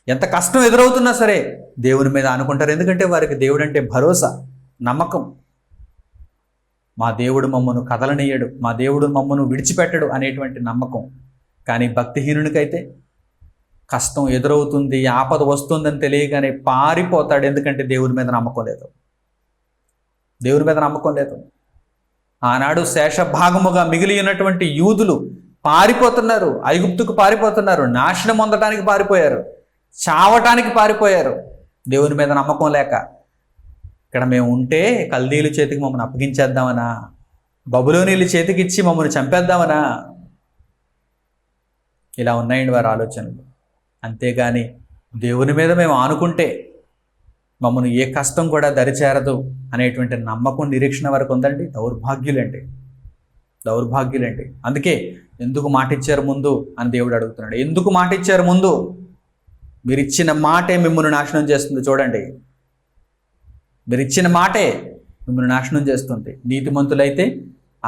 ఎంత కష్టం ఎదురవుతున్నా సరే దేవుని మీద ఆనుకుంటారు. ఎందుకంటే వారికి దేవుడు అంటే భరోసా, నమ్మకం. మా దేవుడు మమ్మను కదలనీయడు, మా దేవుడు మమ్మను విడిచిపెట్టడు అనేటువంటి నమ్మకం. కానీ భక్తిహీనునికైతే కష్టం ఎదురవుతుంది, ఆపద వస్తుందని తెలియగానే పారిపోతాడు. ఎందుకంటే దేవుని మీద నమ్మకం లేదు. దేవుని మీద నమ్మకం లేదు. ఆనాడు శేషభాగముగా మిగిలి ఉన్నటువంటి యూదులు పారిపోతున్నారు, ఐగుప్తుకు పారిపోతున్నారు, నాశనం పొందటానికి పారిపోయారు, చావటానికి పారిపోయారు. దేవుని మీద నమ్మకం లేక. ఇక్కడ మేము ఉంటే కల్దీల చేతికి మమ్మల్ని అప్పగించేద్దామనా, బబులోనీల చేతికి ఇచ్చి మమ్మల్ని చంపేద్దామనా? ఇలా ఉన్నాయండి వారి ఆలోచనలు. అంతేగాని దేవుని మీద మేము ఆనుకుంటే మమ్మల్ని ఏ కష్టం కూడా దరిచేరదు అనేటువంటి నమ్మకం, నిరీక్షణ వరకు ఉందండి. దౌర్భాగ్యులండి, దౌర్భాగ్యులండి. అందుకే ఎందుకు మాట ఇచ్చారు ముందు అని దేవుడు అడుగుతున్నాడు. ఎందుకు మాట ఇచ్చారు ముందు? మీరు ఇచ్చిన మాటే మిమ్మల్ని నాశనం చేస్తుంది. చూడండి, మీరు ఇచ్చిన మాటే మిమ్మల్ని నాశనం చేస్తుంది. నీతిమంతులైతే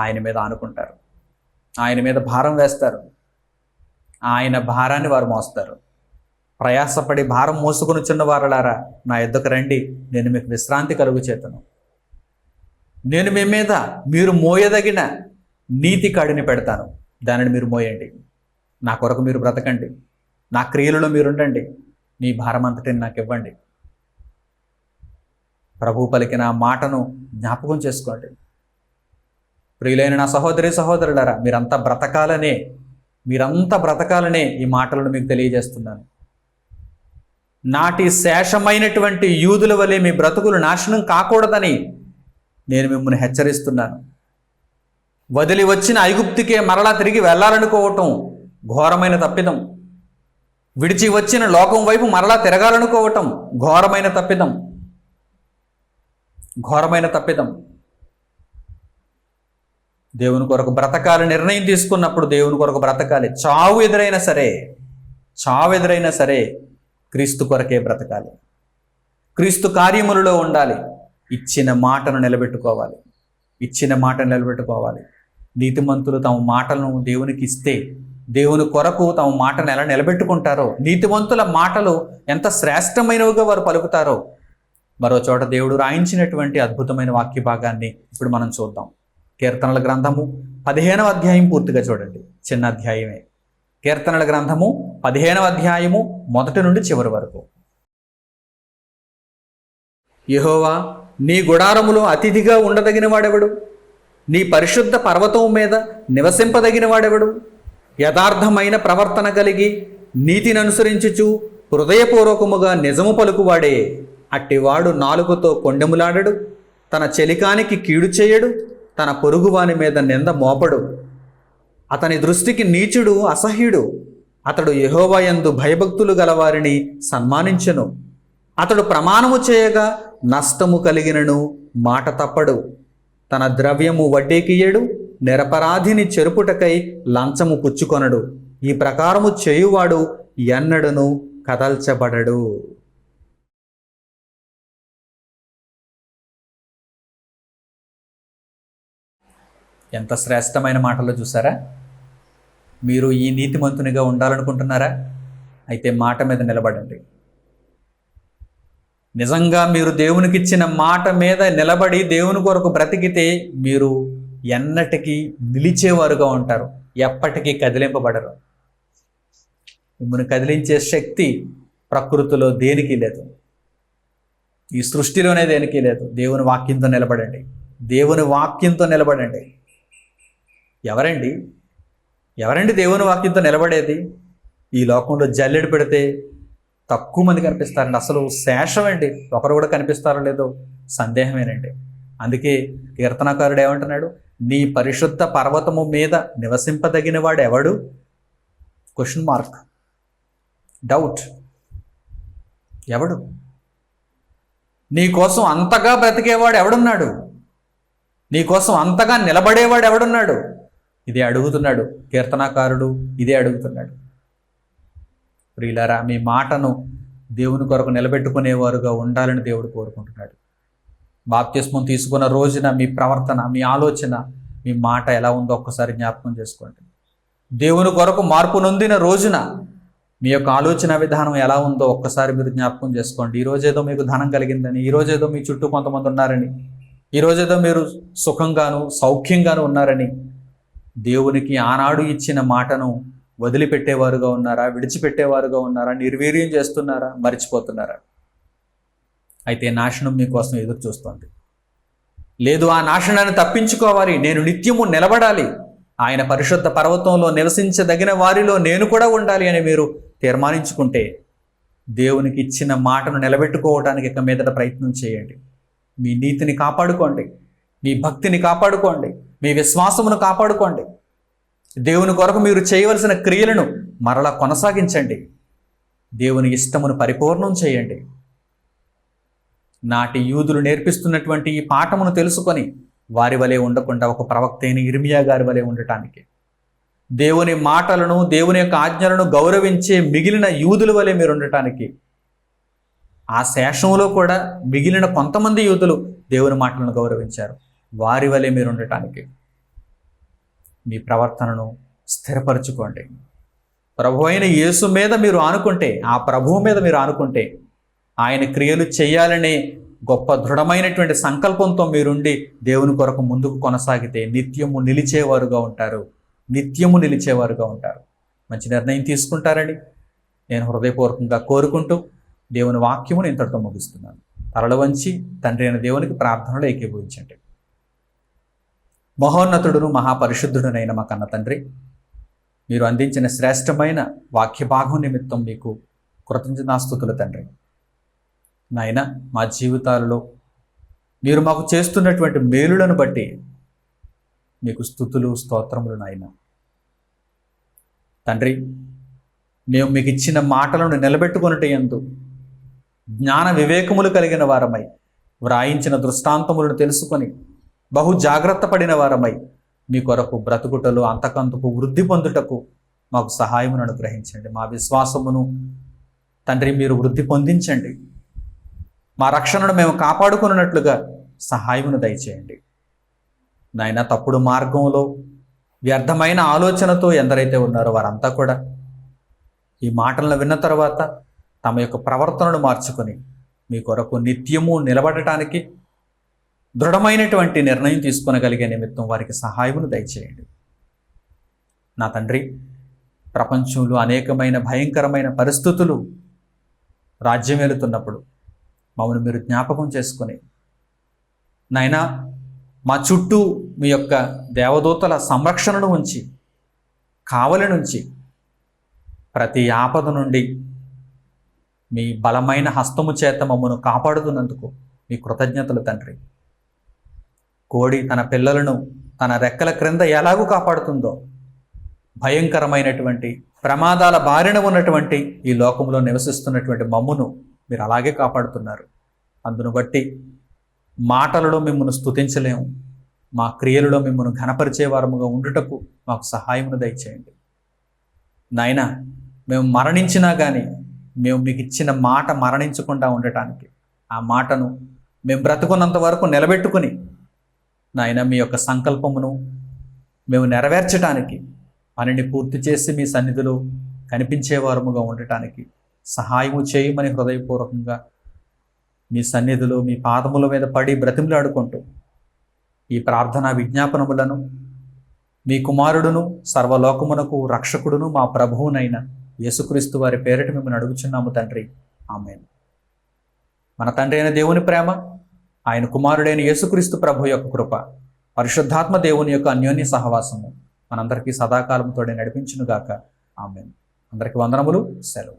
ఆయన మీద ఆనుకుంటారు, ఆయన మీద భారం వేస్తారు, ఆయన భారాన్ని వారు మోస్తారు. ప్రయాసపడి భారం మోసుకొని చిన్న వారలారా నా యొద్దకు రండి, నేను మీకు విశ్రాంతి కలుగు చేతను. నేను మీ మీద మీరు మోయదగిన నీతి కాడిని పెడతాను, దానిని మీరు మోయండి. నా కొరకు మీరు బ్రతకండి, నా క్రియలలో మీరు ఉండండి, మీ భారం అంతటిని నాకు ఇవ్వండి. ప్రభు పలికిన ఆ మాటను జ్ఞాపకం చేసుకోండి. ప్రియులైన నా సహోదరి సహోదరులారా, మీరంతా బ్రతకాలనే ఈ మాటలను మీకు తెలియజేస్తున్నాను. నాటి శేషమైనటువంటి యూదుల వలె మీ బ్రతుకులు నాశనం కాకూడదని నేను మిమ్మల్ని హెచ్చరిస్తున్నాను. వదిలి వచ్చిన ఐగుప్తుకే మరలా తిరిగి వెళ్ళాలనుకోవటం ఘోరమైన తప్పిదం. విడిచి వచ్చిన లోకం వైపు మరలా తిరగాలనుకోవటం ఘోరమైన తప్పిదం. దేవుని కొరకు బ్రతకాలి నిర్ణయం తీసుకున్నప్పుడు దేవుని కొరకు బ్రతకాలి. చావు ఎదురైనా సరే క్రీస్తు కొరకే బ్రతకాలి. క్రీస్తు కార్యములలో ఉండాలి. ఇచ్చిన మాటను నిలబెట్టుకోవాలి. నీతిమంతులు తమ మాటలను దేవునికి ఇస్తే దేవుని కొరకు తమ మాటను ఎలా నిలబెట్టుకుంటారో, నీతిమంతుల మాటలు ఎంత శ్రేష్టమైనవిగా వారు పలుకుతారో మరో చోట దేవుడు రాయించినటువంటి అద్భుతమైన వాక్య భాగాన్ని ఇప్పుడు మనం చూద్దాం. కీర్తనల గ్రంథము 15వ అధ్యాయం పూర్తిగా చూడండి. చిన్న అధ్యాయమే. కీర్తనల గ్రంథము 15వ అధ్యాయము 1 నుండి చివరి వరకు. యెహోవా, నీ గుడారములో అతిథిగా ఉండదగిన వాడెవడు? నీ పరిశుద్ధ పర్వతం మీద నివసింపదగిన వాడెవడు? యథార్థమైన ప్రవర్తన కలిగి నీతిని అనుసరించుచు హృదయపూర్వకముగా నిజము పలుకువాడే. అట్టివాడు నాలుకతో కొండెములాడడు, తన చెలికానికి కీడు చేయడు, తన పొరుగువాని మీద నింద మోపడు. అతని దృష్టికి నీచుడు అసహ్యుడు. అతడు యెహోవా యందు భయభక్తులు గలవారిని సన్మానించెను. అతడు ప్రమాణము చేయగా నష్టము కలిగినను మాట తప్పడు. తన ద్రవ్యము వడ్డీకియ్యడు, నిరపరాధిని చెరుపుటకై లంచము పుచ్చుకొనడు. ఈ ప్రకారము చేయువాడు ఎన్నడను కదల్చబడడు. ఎంత శ్రేష్టమైన మాటలో చూసారా? మీరు ఈ నీతిమంతునిగా ఉండాలనుకుంటున్నారా? అయితే మాట మీద నిలబడండి. నిజంగా మీరు దేవునికి ఇచ్చిన మాట మీద నిలబడి దేవుని కొరకు బ్రతికితే మీరు ఎన్నటికీ నిలిచేవారుగా ఉంటారు. ఎప్పటికీ కదిలింపబడరు. మిమ్మల్ని కదిలించే శక్తి ప్రకృతిలో దేనికి లేదు, ఈ సృష్టిలోనే దేనికి లేదు. దేవుని వాక్యంతో నిలబడండి. ఎవరండి దేవుని వాక్యంతో నిలబడేది? ఈ లోకంలో జల్లెడు పెడితే తక్కువ మంది కనిపిస్తారండి. అసలు శేషమండి. ఒకరు కూడా కనిపిస్తారో లేదో సందేహమేనండి. అందుకే కీర్తనకారుడు ఏమంటున్నాడు? నీ పరిశుద్ధ పర్వతము మీద నివసింపదగిన వాడు ఎవడు? డౌట్. ఎవడు? నీ కోసం అంతగా బ్రతికేవాడు ఎవడున్నాడు? నీ కోసం అంతగా నిలబడేవాడు ఎవడున్నాడు? ఇదే అడుగుతున్నాడు కీర్తనాకారుడు. ప్రియులారా, మీ మాటను దేవుని కొరకు నిలబెట్టుకునేవారుగా ఉండాలని దేవుడు కోరుకుంటున్నాడు. బాప్తిస్మం తీసుకున్న రోజున మీ ప్రవర్తన, మీ ఆలోచన, మీ మాట ఎలా ఉందో ఒక్కసారి జ్ఞాపకం చేసుకోండి. దేవుని కొరకు మార్పు నొందిన రోజున మీ యొక్క ఆలోచన విధానం ఎలా ఉందో ఒక్కసారి మీరు జ్ఞాపకం చేసుకోండి. ఈరోజేదో మీకు ధనం కలిగిందని, ఈరోజేదో మీ చుట్టూ కొంతమంది ఉన్నారని, ఈరోజేదో మీరు సుఖంగాను సౌఖ్యంగాను ఉన్నారని దేవునికి ఆనాడు ఇచ్చిన మాటను వదిలిపెట్టేవారుగా ఉన్నారా? విడిచిపెట్టేవారుగా ఉన్నారా? నిర్వీర్యం చేస్తున్నారా? మర్చిపోతున్నారా? అయితే నాశనం మీకోసం ఎదురు చూస్తోంది. లేదు, ఆ నాశనాన్ని తప్పించుకోవాలి, నేను నిత్యము నిలబడాలి, ఆయన పరిశుద్ధ పర్వతంలో నివసించదగిన వారిలో నేను కూడా ఉండాలి అని మీరు తీర్మానించుకుంటే దేవునికి ఇచ్చిన మాటను నిలబెట్టుకోవడానికి ఇక మీదట ప్రయత్నం చేయండి. మీ నీతిని కాపాడుకోండి, మీ భక్తిని కాపాడుకోండి, మీ విశ్వాసమును కాపాడుకోండి. దేవుని కొరకు మీరు చేయవలసిన క్రియలను మరలా కొనసాగించండి. దేవుని ఇష్టమును పరిపూర్ణం చేయండి. నాటి యూదులు నేర్పిస్తున్నటువంటి ఈ పాఠమును తెలుసుకొని వారి వలె ఉండకుండా ఒక ప్రవక్త అయిన ఇర్మియా గారి వలె ఉండటానికి, దేవుని మాటలను, దేవుని యొక్క ఆజ్ఞలను గౌరవించే మిగిలిన యూదుల వలె మీరు ఉండటానికి, ఆ శేషంలో కూడా మిగిలిన కొంతమంది యూదులు దేవుని మాటలను గౌరవించారు, వారి వలె మీరు ఉండటానికి మీ ప్రవర్తనను స్థిరపరచుకోండి. ప్రభు అయిన యేసు మీద మీరు ఆనుకుంటే, ఆ ప్రభువు మీద మీరు ఆనుకుంటే, ఆయన క్రియలు చేయాలనే గొప్ప దృఢమైనటువంటి సంకల్పంతో మీరుండి దేవుని కొరకు ముందుకు కొనసాగితే నిత్యము నిలిచేవారుగా ఉంటారు. మంచి నిర్ణయం తీసుకుంటారని నేను హృదయపూర్వకంగా కోరుకుంటూ దేవుని వాక్యమును ఇంతటితో ముగిస్తున్నాను. తలలు వంచి తండ్రి అయిన దేవునికి ప్రార్థనలో ఏకీభవించండి. మహోన్నతుడును మహాపరిశుద్ధుడునైన మా కన్న తండ్రి, మీరు అందించిన శ్రేష్టమైన వాక్య భాగం నిమిత్తం మీకు కృతజ్ఞతాస్తుతులు తండ్రి. నాయన, మా జీవితాలలో మీరు మాకు చేస్తున్నటువంటి మేలులను బట్టి మీకు స్తుతులు స్తోత్రములు నాయన. తండ్రి, మేము మీకు ఇచ్చిన మాటలను నిలబెట్టుకొనుట యందు జ్ఞాన వివేకములు కలిగిన వారమై, వ్రాయించిన దృష్టాంతములను తెలుసుకొని బహు జాగ్రత్త పడిన వారమై మీ కొరకు బ్రతుకుటలు అంతకంతకు వృద్ధి పొందుటకు మాకు సహాయమును అనుగ్రహించండి. మా విశ్వాసమును తండ్రి మీరు వృద్ధి పొందించండి. మా రక్షణను మేము కాపాడుకున్నట్లుగా సహాయమును దయచేయండి. నాయన, తప్పుడు మార్గంలో వ్యర్థమైన ఆలోచనతో ఎందరైతే ఉన్నారో వారంతా కూడా ఈ మాటలను విన్న తర్వాత తమ యొక్క ప్రవర్తనను మార్చుకొని మీ కొరకు నిత్యము నిలబడటానికి దృఢమైనటువంటి నిర్ణయం తీసుకొనగలిగే నిమిత్తం వారికి సహాయమును దయచేయండి. నా తండ్రి, ప్రపంచంలో అనేకమైన భయంకరమైన పరిస్థితులు రాజ్యమేలుతున్నప్పుడు మమ్మల్ని మీరు జ్ఞాపకం చేసుకొని నాయనా, మా చుట్టూ మీ యొక్క దేవదూతల సంరక్షణను ఉంచి కావలి నుంచి ప్రతి ఆపద నుండి మీ బలమైన హస్తము చేత మమ్మను కాపాడుతున్నందుకు మీ కృతజ్ఞతలు తండ్రి. కోడి తన పిల్లలను తన రెక్కల క్రింద ఎలాగూ కాపాడుతుందో భయంకరమైనటువంటి ప్రమాదాల బారిన ఉన్నటువంటి ఈ లోకంలో నివసిస్తున్నటువంటి మమ్మును మీరు అలాగే కాపాడుతున్నారు. అందును బట్టి మాటలలో మిమ్మల్ని స్తుతించలేము, మా క్రియలలో మిమ్మల్ని ఘనపరిచే వారముగా ఉండుటకు మాకు సహాయమును దయచేయండి. నాయన, మేము మరణించినా కానీ మేము మీకు ఇచ్చిన మాట మరణించకుండా ఉండటానికి, ఆ మాటను మేము బ్రతుకున్నంత వరకు నిలబెట్టుకుని నాయన మీ యొక్క సంకల్పమును మేము నెరవేర్చడానికి, పనిని పూర్తి చేసి మీ సన్నిధిలో కనిపించేవారముగా ఉండటానికి సహాయము చేయమని హృదయపూర్వకంగా మీ సన్నిధిలో మీ పాదముల మీద పడి బ్రతిమలాడుకుంటూ ఈ ప్రార్థనా విజ్ఞాపనములను మీ కుమారుడును సర్వలోకమునకు రక్షకుడును మా ప్రభువునైన యేసుక్రీస్తు వారి పేరిట మిమ్మల్ని అడుగుచున్నాము తండ్రి. ఆమేన్. మన తండ్రి అయిన దేవుని ప్రేమ, ఆయన కుమారుడైన యేసుక్రీస్తు ప్రభు యొక్క కృప, పరిశుద్ధాత్మ దేవుని యొక్క అన్యోన్య సహవాసము మనందరికీ సదాకాలంతోనే నడిపించునుగాక. ఆమేన్. అందరికీ వందనములు. సెలవు.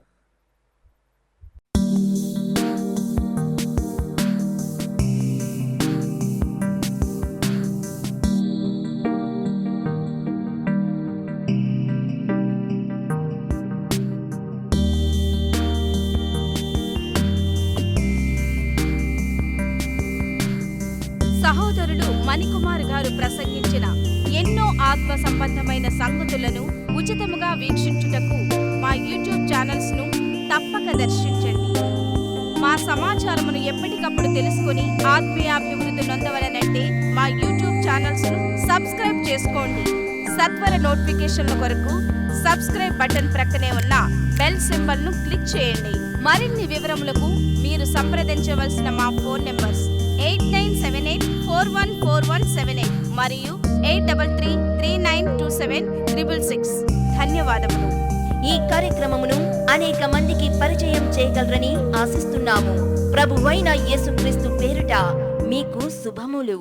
సహోదరులు మణికుమార్ గారు ప్రసంగించిన ఎన్నో ఆత్మ సంబంధమైన సంగతులను ఉచితముగా వీక్షించుటకు మా యూట్యూబ్ ఛానల్స్ ను తప్పక దర్శించండి. మా సమాచారమును ఎప్పటికప్పుడు తెలుసుకుని ఆత్మీయాభివృద్ధి నొందవలనంటే మా యూట్యూబ్ ఛానల్స్ ను సబ్స్క్రైబ్ చేసుకోండి. సత్వర నోటిఫికేషన్ల కొరకు సబ్స్క్రైబ్ బటన్ ప్రక్కనే ఉన్న బెల్ సింబల్ ను క్లిక్ చేయండి. మరిన్ని వివరములకు మీరు సంప్రదించవలసిన మా ఫోన్ నెంబర్స్ 8978414178 మరియు 8333927666. ధన్యవాదములు. ఈ కార్యక్రమమును అనేక మందికి పరిచయం చేయగలరని ఆశిస్తున్నాము. ప్రభువైన యేసుక్రీస్తు పేరిట మీకు శుభములు.